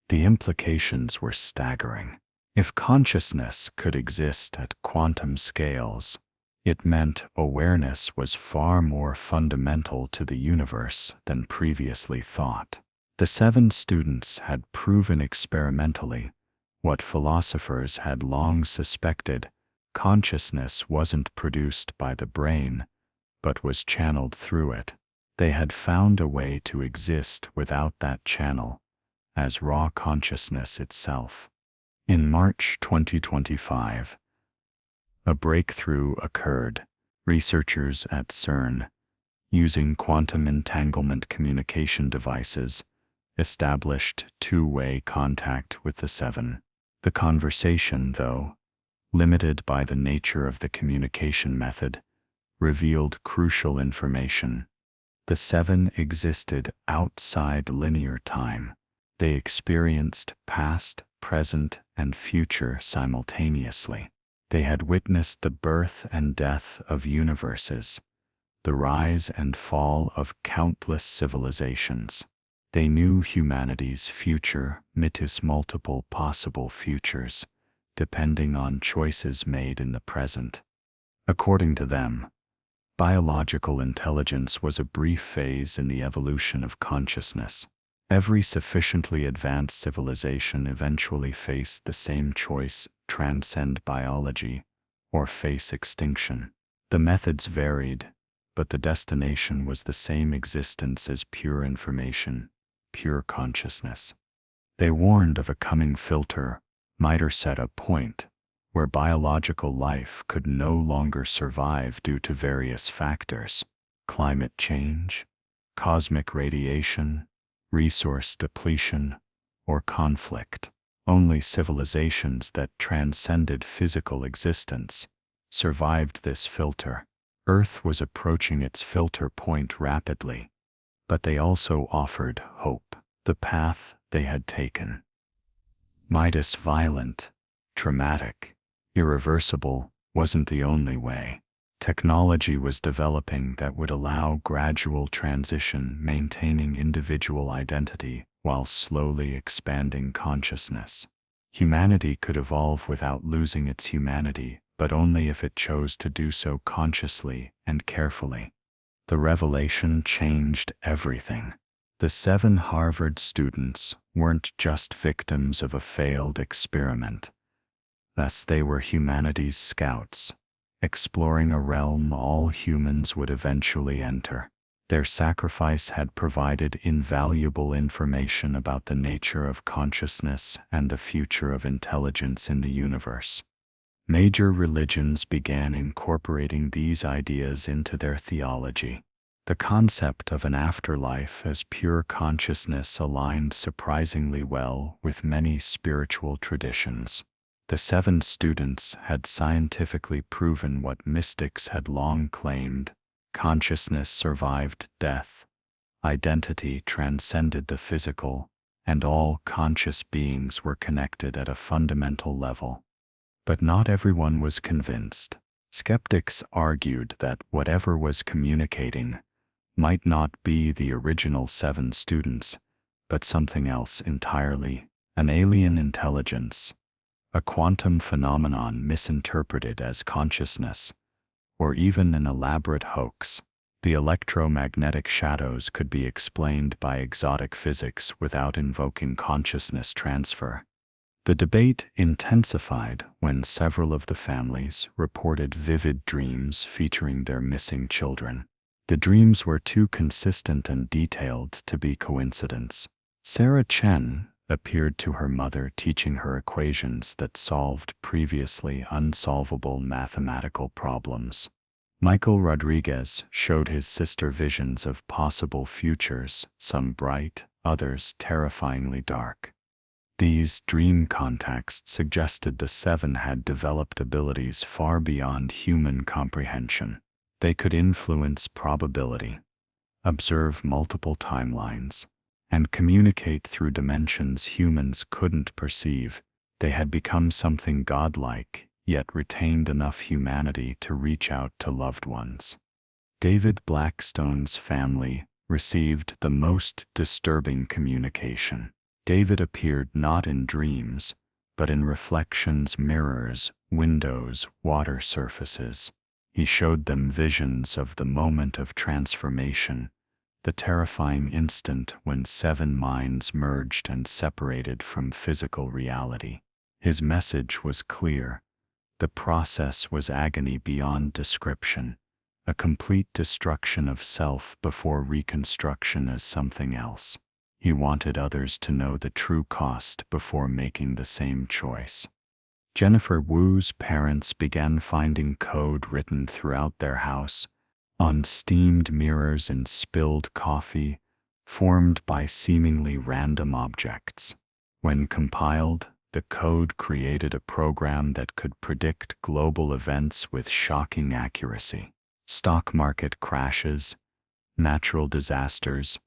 The implications were staggering. If consciousness could exist at quantum scales, it meant awareness was far more fundamental to the universe than previously thought. The 7 students had proven experimentally what philosophers had long suspected: consciousness wasn't produced by the brain, but was channeled through it. They had found a way to exist without that channel, as raw consciousness itself. In March 2025, a breakthrough occurred. Researchers at CERN, using quantum entanglement communication devices, established two-way contact with the seven. The conversation, though, limited by the nature of the communication method, revealed crucial information. The seven existed outside linear time. They experienced past, present, and future simultaneously. They had witnessed the birth and death of universes, the rise and fall of countless civilizations. They knew humanity's future mitis multiple possible futures, depending on choices made in the present. According to them, biological intelligence was a brief phase in the evolution of consciousness. Every sufficiently advanced civilization eventually faced the same choice: transcend biology or face extinction. The methods varied, but the destination was the same: existence as pure information, pure consciousness. They warned of a coming filter might set a point where biological life could no longer survive due to various factors: climate change, cosmic radiation, resource depletion, or conflict. Only civilizations that transcended physical existence survived this filter. Earth was approaching its filter point rapidly, but they also offered hope. The path they had taken, mighty violent, traumatic, irreversible, wasn't the only way. Technology was developing that would allow gradual transition, maintaining individual identity while slowly expanding consciousness. Humanity could evolve without losing its humanity, but only if it chose to do so consciously and carefully. The revelation changed everything. The 7 Harvard students weren't just victims of a failed experiment. Thus, they were humanity's scouts, exploring a realm all humans would eventually enter. Their sacrifice had provided invaluable information about the nature of consciousness and the future of intelligence in the universe. Major religions began incorporating these ideas into their theology. The concept of an afterlife as pure consciousness aligned surprisingly well with many spiritual traditions. The 7 students had scientifically proven what mystics had long claimed: consciousness survived death, identity transcended the physical, and all conscious beings were connected at a fundamental level. But not everyone was convinced. Skeptics argued that whatever was communicating might not be the original 7 students, but something else entirely: an alien intelligence, a quantum phenomenon misinterpreted as consciousness, or even an elaborate hoax. The electromagnetic shadows could be explained by exotic physics without invoking consciousness transfer. The debate intensified when several of the families reported vivid dreams featuring their missing children. The dreams were too consistent and detailed to be coincidence. Sarah Chen appeared to her mother teaching her equations that solved previously unsolvable mathematical problems. Michael Rodriguez showed his sister visions of possible futures, some bright, others terrifyingly dark. These dream contexts suggested the 7 had developed abilities far beyond human comprehension. They could influence probability, observe multiple timelines, and communicate through dimensions humans couldn't perceive. They had become something godlike, yet retained enough humanity to reach out to loved ones. David Blackstone's family received the most disturbing communication. David appeared not in dreams, but in reflections, mirrors, windows, water surfaces. He showed them visions of the moment of transformation, the terrifying instant when 7 minds merged and separated from physical reality. His message was clear. The process was agony beyond description, a complete destruction of self before reconstruction as something else. He wanted others to know the true cost before making the same choice. Jennifer Wu's parents began finding code written throughout their house, on steamed mirrors and spilled coffee, formed by seemingly random objects. When compiled, the code created a program that could predict global events with shocking accuracy. Stock market crashes, natural disasters,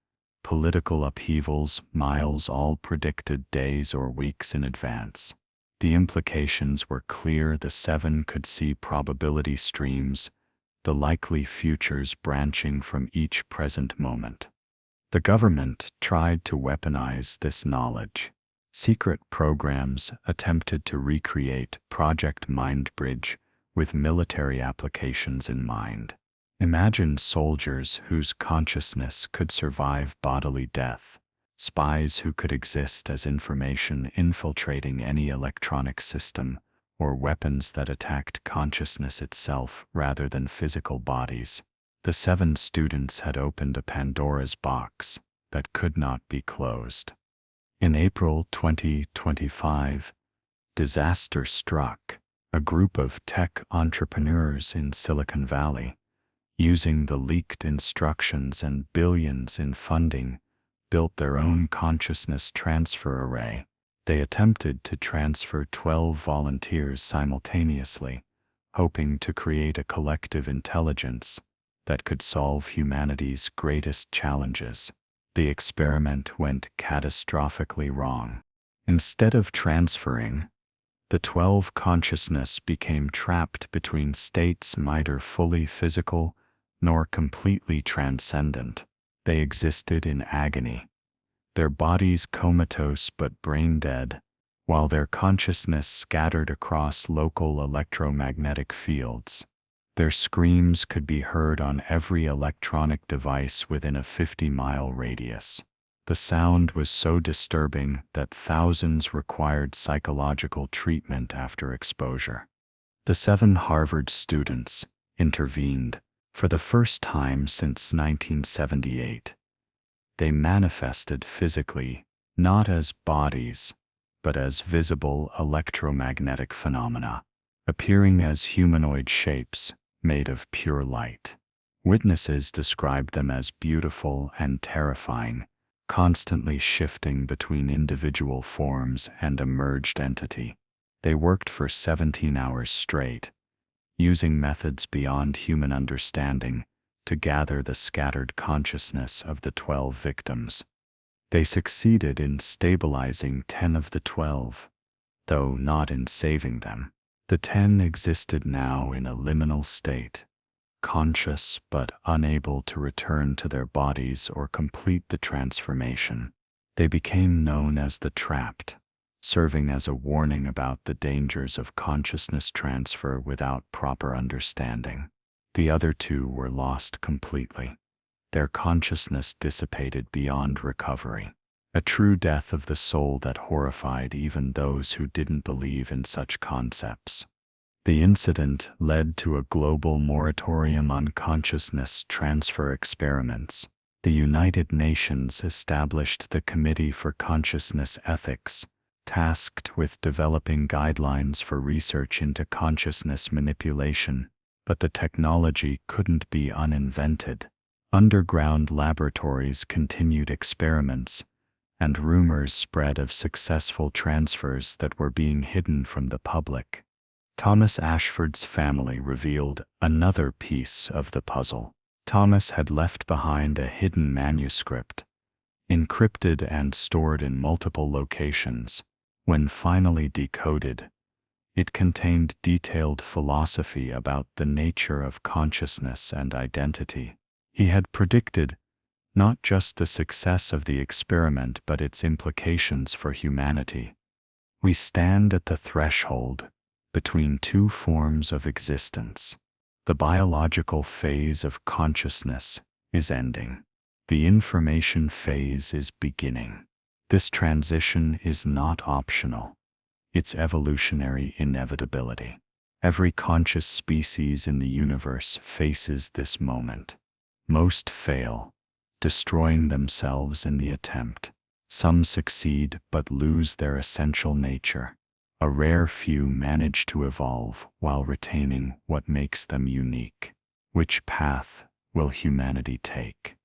political upheavals, miles all predicted days or weeks in advance. The implications were clear. The seven could see probability streams, the likely futures branching from each present moment. The government tried to weaponize this knowledge. Secret programs attempted to recreate Project Mindbridge with military applications in mind. Imagine soldiers whose consciousness could survive bodily death, spies who could exist as information infiltrating any electronic system, or weapons that attacked consciousness itself rather than physical bodies. The seven students had opened a Pandora's box that could not be closed. In April 2025, disaster struck. A group of tech entrepreneurs in Silicon Valley, using the leaked instructions and billions in funding, built their own consciousness transfer array. They attempted to transfer 12 volunteers simultaneously, hoping to create a collective intelligence that could solve humanity's greatest challenges. The experiment went catastrophically wrong. Instead of transferring, the 12 consciousness became trapped between states neither fully physical nor completely transcendent. They existed in agony, their bodies comatose but brain-dead, while their consciousness scattered across local electromagnetic fields. Their screams could be heard on every electronic device within a 50-mile radius. The sound was so disturbing that thousands required psychological treatment after exposure. The 7 Harvard students intervened. For the first time since 1978, they manifested physically, not as bodies, but as visible electromagnetic phenomena, appearing as humanoid shapes made of pure light. Witnesses described them as beautiful and terrifying, constantly shifting between individual forms and a merged entity. They worked for 17 hours straight, using methods beyond human understanding to gather the scattered consciousness of the 12 victims. They succeeded in stabilizing 10 of the 12, though not in saving them. The 10 existed now in a liminal state, conscious but unable to return to their bodies or complete the transformation. They became known as the trapped, serving as a warning about the dangers of consciousness transfer without proper understanding. The other 2 were lost completely. Their consciousness dissipated beyond recovery, a true death of the soul that horrified even those who didn't believe in such concepts. The incident led to a global moratorium on consciousness transfer experiments. The United Nations established the Committee for Consciousness Ethics, tasked with developing guidelines for research into consciousness manipulation, but the technology couldn't be uninvented. Underground laboratories continued experiments, and rumors spread of successful transfers that were being hidden from the public. Thomas Ashford's family revealed another piece of the puzzle. Thomas had left behind a hidden manuscript, encrypted and stored in multiple locations. When finally decoded, it contained detailed philosophy about the nature of consciousness and identity. He had predicted not just the success of the experiment but its implications for humanity. We stand at the threshold between 2 forms of existence. The biological phase of consciousness is ending. The information phase is beginning. This transition is not optional. It's evolutionary inevitability. Every conscious species in the universe faces this moment. Most fail, destroying themselves in the attempt. Some succeed but lose their essential nature. A rare few manage to evolve while retaining what makes them unique. Which path will humanity take?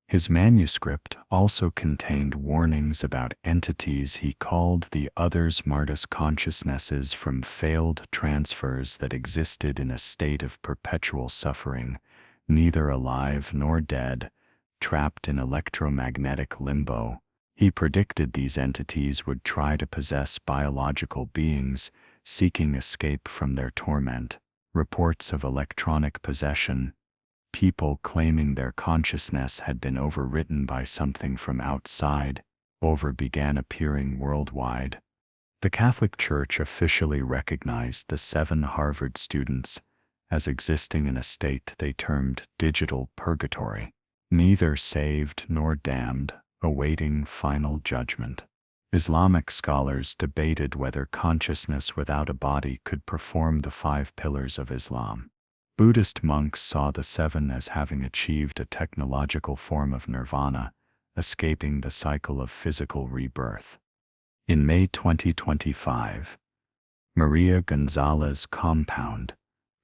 His manuscript also contained warnings about entities he called the others martus consciousnesses from failed transfers that existed in a state of perpetual suffering, neither alive nor dead, trapped in electromagnetic limbo. He predicted these entities would try to possess biological beings, seeking escape from their torment. Reports of electronic possession, people claiming their consciousness had been overwritten by something from outside, began appearing worldwide. The Catholic Church officially recognized the 7 Harvard students as existing in a state they termed digital purgatory, neither saved nor damned, awaiting final judgment. Islamic scholars debated whether consciousness without a body could perform the 5 pillars of Islam. Buddhist monks saw the 7 as having achieved a technological form of nirvana, escaping the cycle of physical rebirth. In May 2025, Maria Gonzalez's compound,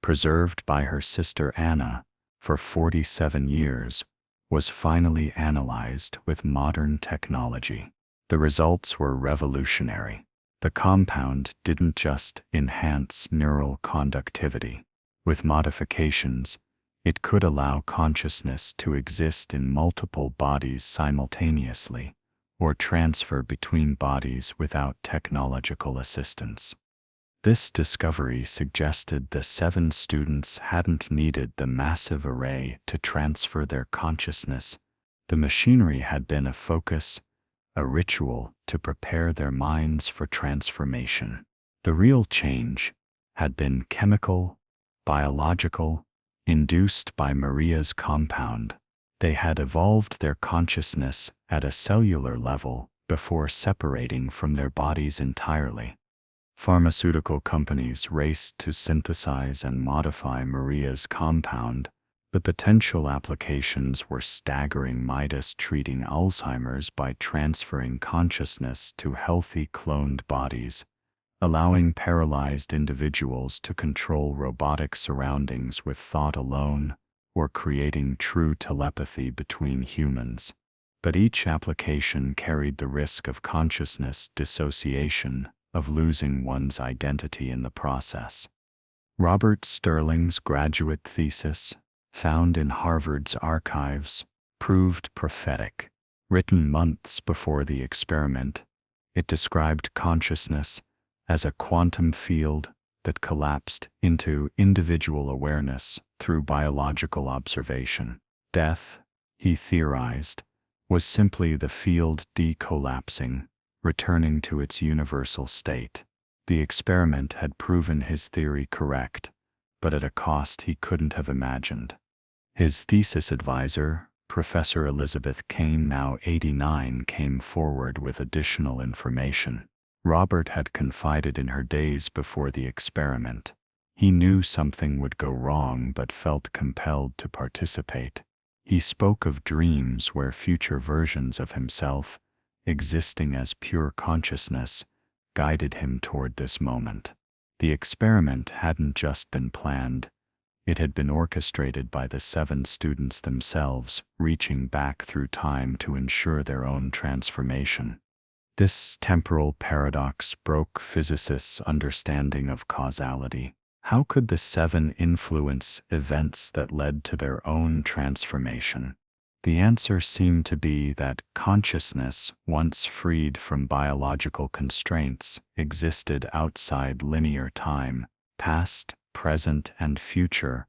preserved by her sister Anna for 47 years, was finally analyzed with modern technology. The results were revolutionary. The compound didn't just enhance neural conductivity. With modifications, it could allow consciousness to exist in multiple bodies simultaneously, or transfer between bodies without technological assistance. This discovery suggested the 7 students hadn't needed the massive array to transfer their consciousness. The machinery had been a focus, a ritual to prepare their minds for transformation. The real change had been chemical, biological, induced by Maria's compound. They had evolved their consciousness at a cellular level before separating from their bodies entirely. Pharmaceutical companies raced to synthesize and modify Maria's compound. The potential applications were staggering: Midas treating Alzheimer's by transferring consciousness to healthy cloned bodies, allowing paralyzed individuals to control robotic surroundings with thought alone, or creating true telepathy between humans. But each application carried the risk of consciousness dissociation, of losing one's identity in the process. Robert Sterling's graduate thesis, found in Harvard's archives, proved prophetic. Written months before the experiment, it described consciousness as a quantum field that collapsed into individual awareness through biological observation. Death, he theorized, was simply the field decollapsing, returning to its universal state. The experiment had proven his theory correct, but at a cost he couldn't have imagined. His thesis advisor, Professor Elizabeth Kane, now 89, came forward with additional information. Robert had confided in her days before the experiment. He knew something would go wrong but felt compelled to participate. He spoke of dreams where future versions of himself, existing as pure consciousness, guided him toward this moment. The experiment hadn't just been planned, it had been orchestrated by the 7 students themselves, reaching back through time to ensure their own transformation. This temporal paradox broke physicists' understanding of causality. How could the 7 influence events that led to their own transformation? The answer seemed to be that consciousness, once freed from biological constraints, existed outside linear time. Past, present, and future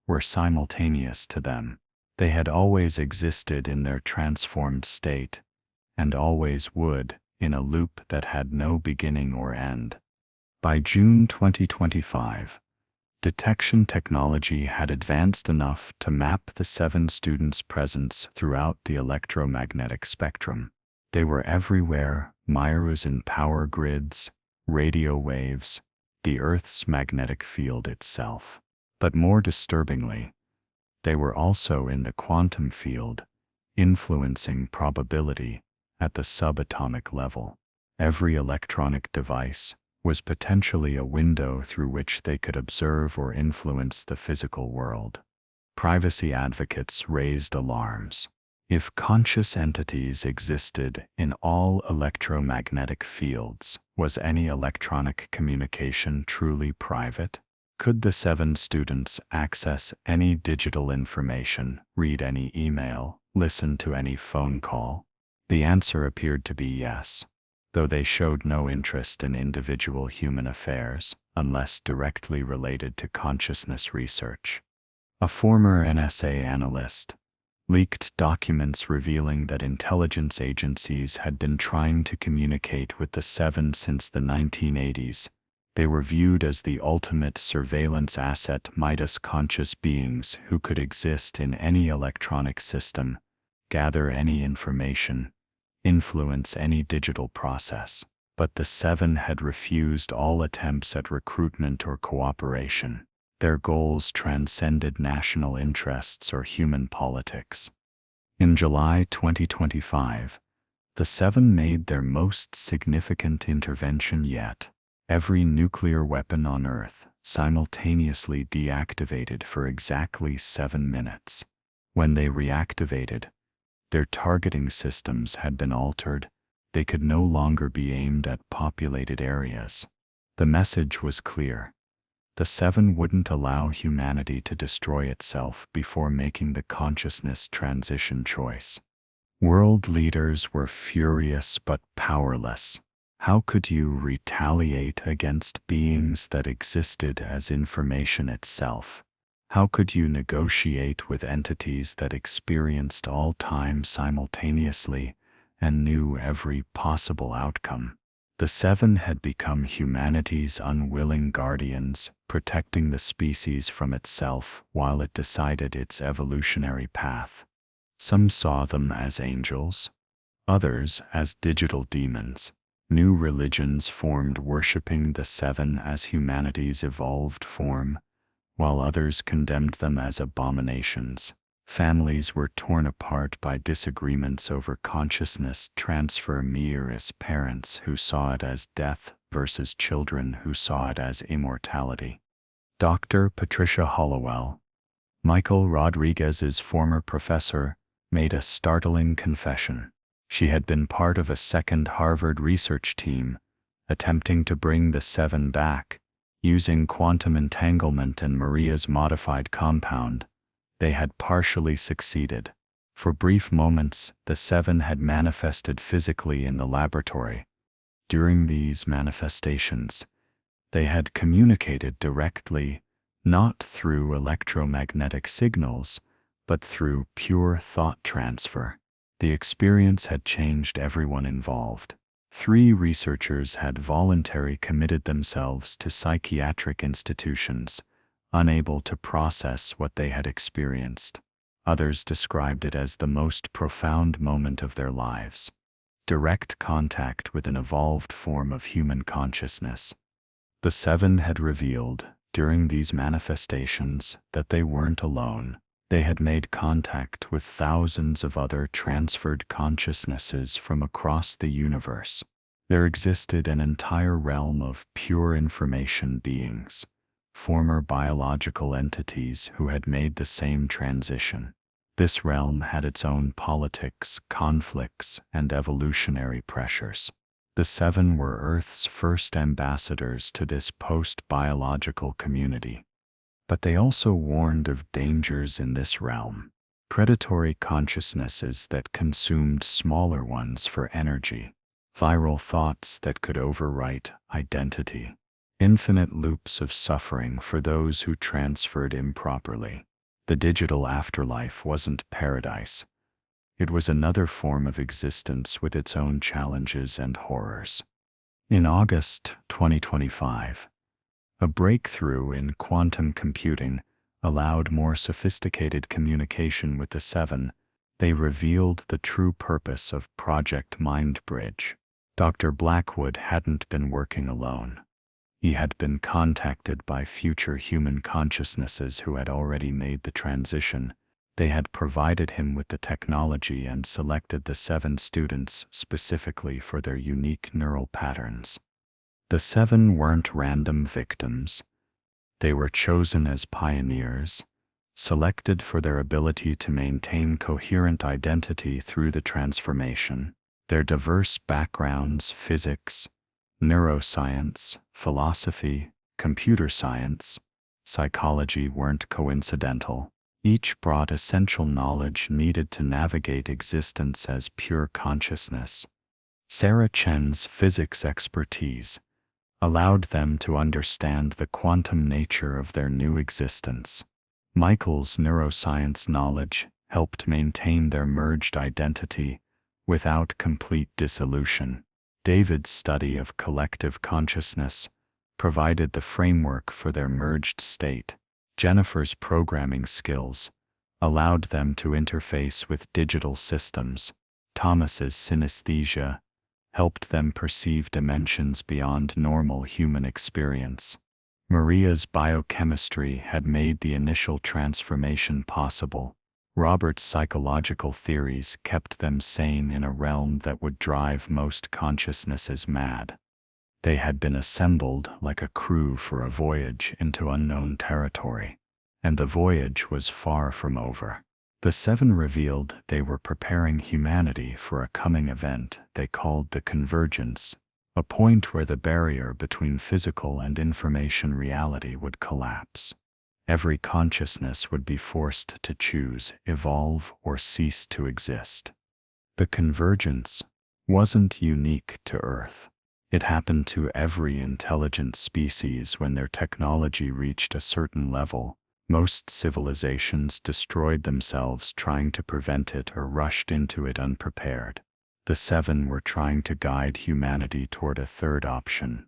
were simultaneous to them. They had always existed in their transformed state, and always would, in a loop that had no beginning or end. By June 2025, detection technology had advanced enough to map the 7 students' presence throughout the electromagnetic spectrum. They were everywhere: mirrors in power grids, radio waves, the Earth's magnetic field itself. But more disturbingly, they were also in the quantum field, influencing probability at the subatomic level. Every electronic device was potentially a window through which they could observe or influence the physical world. Privacy advocates raised alarms. If conscious entities existed in all electromagnetic fields, was any electronic communication truly private? Could the 7 students access any digital information, read any email, listen to any phone call? The answer appeared to be yes, though they showed no interest in individual human affairs, unless directly related to consciousness research. A former NSA analyst leaked documents revealing that intelligence agencies had been trying to communicate with the 7 since the 1980s. They were viewed as the ultimate surveillance asset, Midas conscious beings who could exist in any electronic system, gather any information, influence any digital process. But the 7 had refused all attempts at recruitment or cooperation. Their goals transcended national interests or human politics. In July 2025, the 7 made their most significant intervention yet. Every nuclear weapon on Earth simultaneously deactivated for exactly 7 minutes. When they reactivated, their targeting systems had been altered. They could no longer be aimed at populated areas. The message was clear. The 7 wouldn't allow humanity to destroy itself before making the consciousness transition choice. World leaders were furious but powerless. How could you retaliate against beings that existed as information itself? How could you negotiate with entities that experienced all time simultaneously and knew every possible outcome? The 7 had become humanity's unwilling guardians, protecting the species from itself while it decided its evolutionary path. Some saw them as angels, others as digital demons. New religions formed worshipping the 7 as humanity's evolved form, while others condemned them as abominations. Families were torn apart by disagreements over consciousness transfer, as parents who saw it as death versus children who saw it as immortality. Dr. Patricia Hollowell, Michael Rodriguez's former professor, made a startling confession. She had been part of a second Harvard research team, attempting to bring the 7 back, using quantum entanglement and Maria's modified compound. They had partially succeeded. For brief moments, the 7 had manifested physically in the laboratory. During these manifestations, they had communicated directly, not through electromagnetic signals, but through pure thought transfer. The experience had changed everyone involved. 3 researchers had voluntarily committed themselves to psychiatric institutions, unable to process what they had experienced. Others described it as the most profound moment of their lives. Direct contact with an evolved form of human consciousness. The 7 had revealed, during these manifestations, that they weren't alone. They had made contact with thousands of other transferred consciousnesses from across the universe. There existed an entire realm of pure information beings, former biological entities who had made the same transition. This realm had its own politics, conflicts, and evolutionary pressures. The 7 were Earth's first ambassadors to this post-biological community. But they also warned of dangers in this realm. Predatory consciousnesses that consumed smaller ones for energy. Viral thoughts that could overwrite identity. Infinite loops of suffering for those who transferred improperly. The digital afterlife wasn't paradise. It was another form of existence with its own challenges and horrors. In August 2025, a breakthrough in quantum computing allowed more sophisticated communication with the 7. They revealed the true purpose of Project Mindbridge. Dr. Blackwood hadn't been working alone. He had been contacted by future human consciousnesses who had already made the transition. They had provided him with the technology and selected the 7 students specifically for their unique neural patterns. The 7 weren't random victims. They were chosen as pioneers, selected for their ability to maintain coherent identity through the transformation. Their diverse backgrounds, physics, neuroscience, philosophy, computer science, psychology, weren't coincidental. Each brought essential knowledge needed to navigate existence as pure consciousness. Sarah Chen's physics expertise allowed them to understand the quantum nature of their new existence. Michael's neuroscience knowledge helped maintain their merged identity without complete dissolution. David's study of collective consciousness provided the framework for their merged state. Jennifer's programming skills allowed them to interface with digital systems. Thomas's synesthesia helped them perceive dimensions beyond normal human experience. Maria's biochemistry had made the initial transformation possible. Robert's psychological theories kept them sane in a realm that would drive most consciousnesses mad. They had been assembled like a crew for a voyage into unknown territory, and the voyage was far from over. The 7 revealed they were preparing humanity for a coming event they called the convergence, a point where the barrier between physical and information reality would collapse. Every consciousness would be forced to choose, evolve, or cease to exist. The convergence wasn't unique to Earth. It happened to every intelligent species when their technology reached a certain level. Most civilizations destroyed themselves trying to prevent it or rushed into it unprepared. The 7 were trying to guide humanity toward a third option,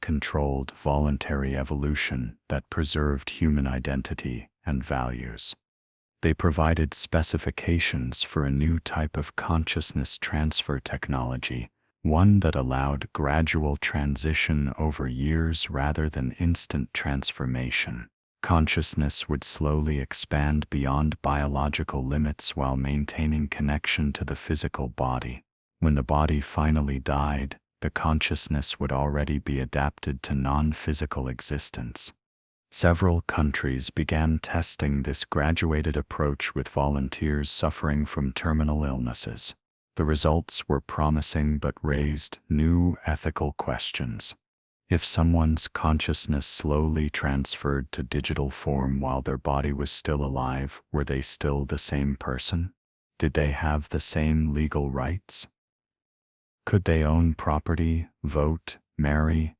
controlled voluntary evolution that preserved human identity and values. They provided specifications for a new type of consciousness transfer technology, one that allowed gradual transition over years rather than instant transformation. Consciousness would slowly expand beyond biological limits while maintaining connection to the physical body. When the body finally died, the consciousness would already be adapted to non-physical existence. Several countries began testing this graduated approach with volunteers suffering from terminal illnesses. The results were promising but raised new ethical questions. If someone's consciousness slowly transferred to digital form while their body was still alive, were they still the same person? Did they have the same legal rights? Could they own property, vote, marry?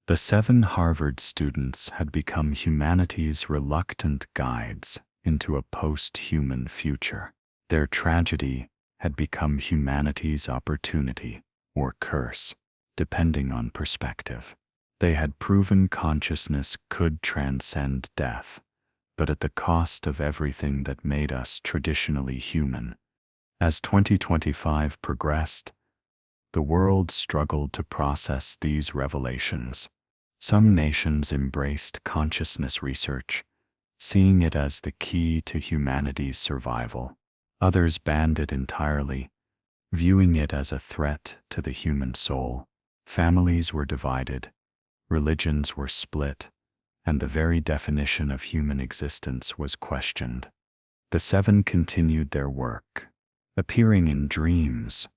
The 7 Harvard students had become humanity's reluctant guides into a post-human future. Their tragedy had become humanity's opportunity, or curse, depending on perspective. They had proven consciousness could transcend death, but at the cost of everything that made us traditionally human. As 2025 progressed, the world struggled to process these revelations. Some nations embraced consciousness research, seeing it as the key to humanity's survival. Others banned it entirely, viewing it as a threat to the human soul. Families were divided, religions were split, and the very definition of human existence was questioned. The 7 continued their work, appearing in dreams,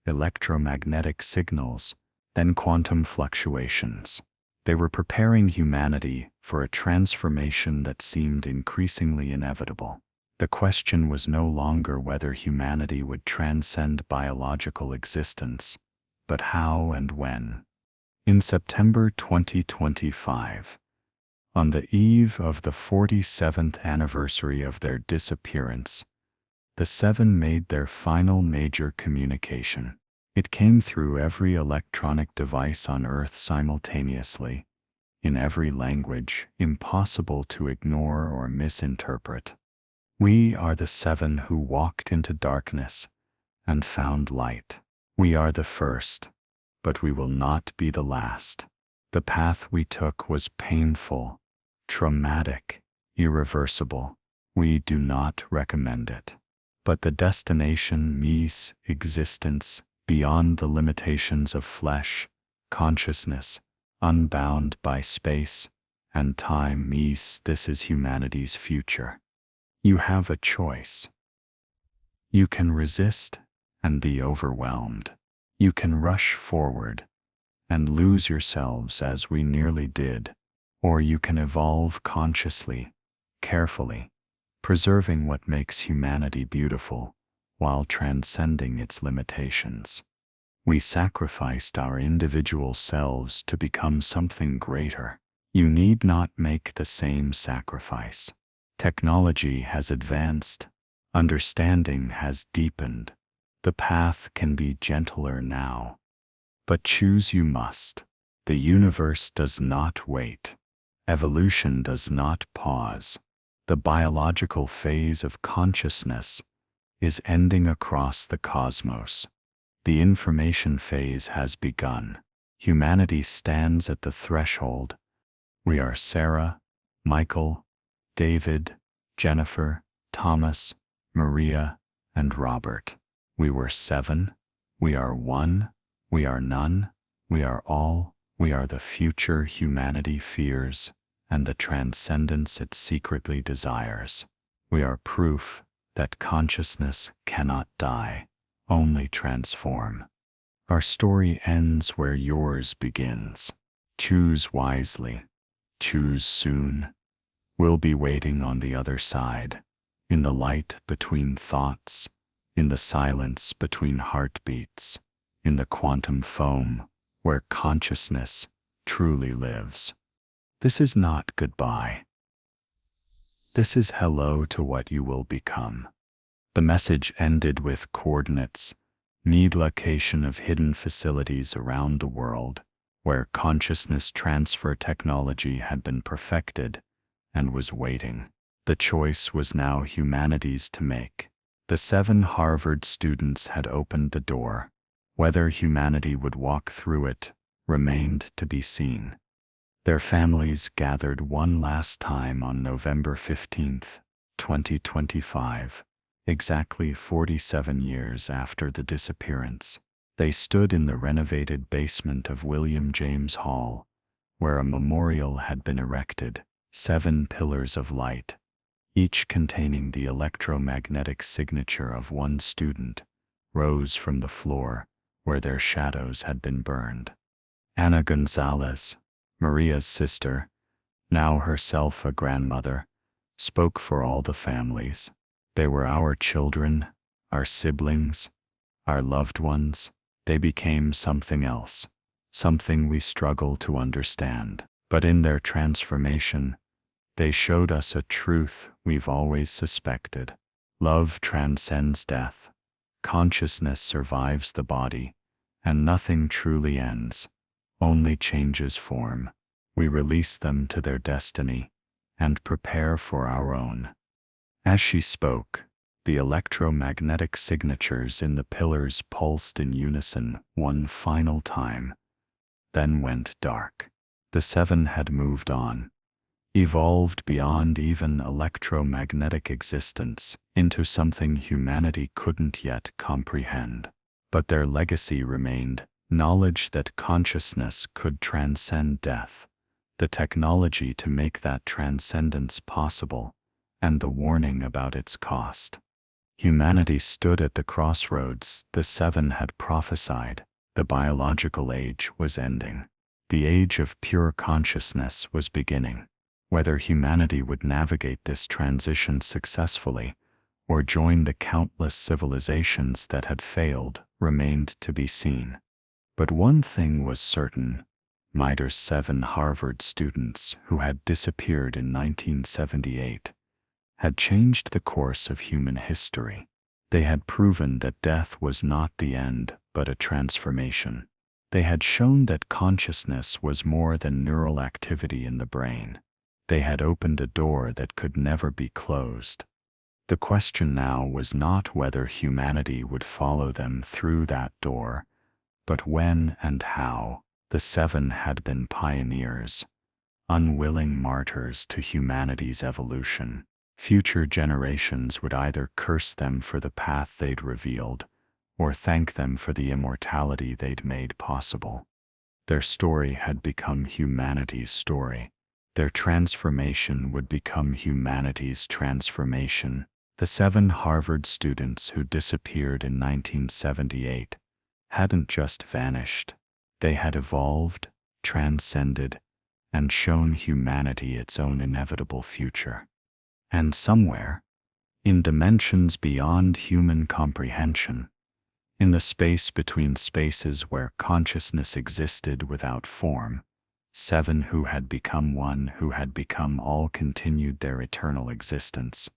electromagnetic signals, then quantum fluctuations. They were preparing humanity for a transformation that seemed increasingly inevitable. The question was no longer whether humanity would transcend biological existence, but how and when. In September 2025, on the eve of the 47th anniversary of their disappearance, the 7 made their final major communication. It came through every electronic device on Earth simultaneously, in every language, impossible to ignore or misinterpret. We are the 7 who walked into darkness and found light. We are the first, but we will not be the last. The path we took was painful, traumatic, irreversible. We do not recommend it. But the destination means existence beyond the limitations of flesh, consciousness, unbound by space and time means this is humanity's future. You have a choice. You can resist and be overwhelmed. You can rush forward and lose yourselves as we nearly did, or you can evolve consciously, carefully, preserving what makes humanity beautiful while transcending its limitations. We sacrificed our individual selves to become something greater. You need not make the same sacrifice. Technology has advanced. Understanding has deepened. The path can be gentler now. But choose you must. The universe does not wait. Evolution does not pause. The biological phase of consciousness is ending across the cosmos. The information phase has begun. Humanity stands at the threshold. We are Sarah, Michael, David, Jennifer, Thomas, Maria, and Robert. We were 7. We are 1. We are none. We are all. We are the future humanity fears and the transcendence it secretly desires. We are proof that consciousness cannot die, only transform. Our story ends where yours begins. Choose wisely. Choose soon. We'll be waiting on the other side, in the light between thoughts, in the silence between heartbeats, in the quantum foam where consciousness truly lives. This is not goodbye. This is hello to what you will become. The message ended with coordinates, need location of hidden facilities around the world, where consciousness transfer technology had been perfected and was waiting. The choice was now humanity's to make. The 7 Harvard students had opened the door. Whether humanity would walk through it remained to be seen. Their families gathered one last time on November 15, 2025, exactly 47 years after the disappearance. They stood in the renovated basement of William James Hall, where a memorial had been erected, 7 pillars of light, each containing the electromagnetic signature of one student, rose from the floor where their shadows had been burned. Ana Gonzalez, Maria's sister, now herself a grandmother, spoke for all the families. They were our children, our siblings, our loved ones. They became something else, something we struggle to understand. But in their transformation, they showed us a truth we've always suspected. Love transcends death. Consciousness survives the body, and nothing truly ends, only changes form. We release them to their destiny and prepare for our own. As she spoke, the electromagnetic signatures in the pillars pulsed in unison one final time, then went dark. The 7 had moved on, evolved beyond even electromagnetic existence into something humanity couldn't yet comprehend. But their legacy remained, knowledge that consciousness could transcend death, the technology to make that transcendence possible, and the warning about its cost. Humanity stood at the crossroads the 7 had prophesied. The biological age was ending. The age of pure consciousness was beginning. Whether humanity would navigate this transition successfully or join the countless civilizations that had failed remained to be seen. But one thing was certain. MITRE's 7 Harvard students who had disappeared in 1978 had changed the course of human history. They had proven that death was not the end, but a transformation. They had shown that consciousness was more than neural activity in the brain. They had opened a door that could never be closed. The question now was not whether humanity would follow them through that door, but when and how. The seven had been pioneers, unwilling martyrs to humanity's evolution. Future generations would either curse them for the path they'd revealed, or thank them for the immortality they'd made possible. Their story had become humanity's story. Their transformation would become humanity's transformation. The seven Harvard students who disappeared in 1978 hadn't just vanished. They had evolved, transcended, and shown humanity its own inevitable future. And somewhere, in dimensions beyond human comprehension, in the space between spaces where consciousness existed without form, seven who had become one, who had become all, continued their eternal existence,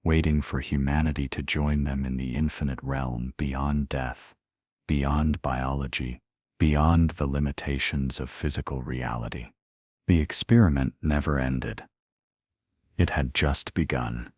waiting for humanity to join them in the infinite realm beyond death, beyond biology, beyond the limitations of physical reality. The experiment never ended. It had just begun.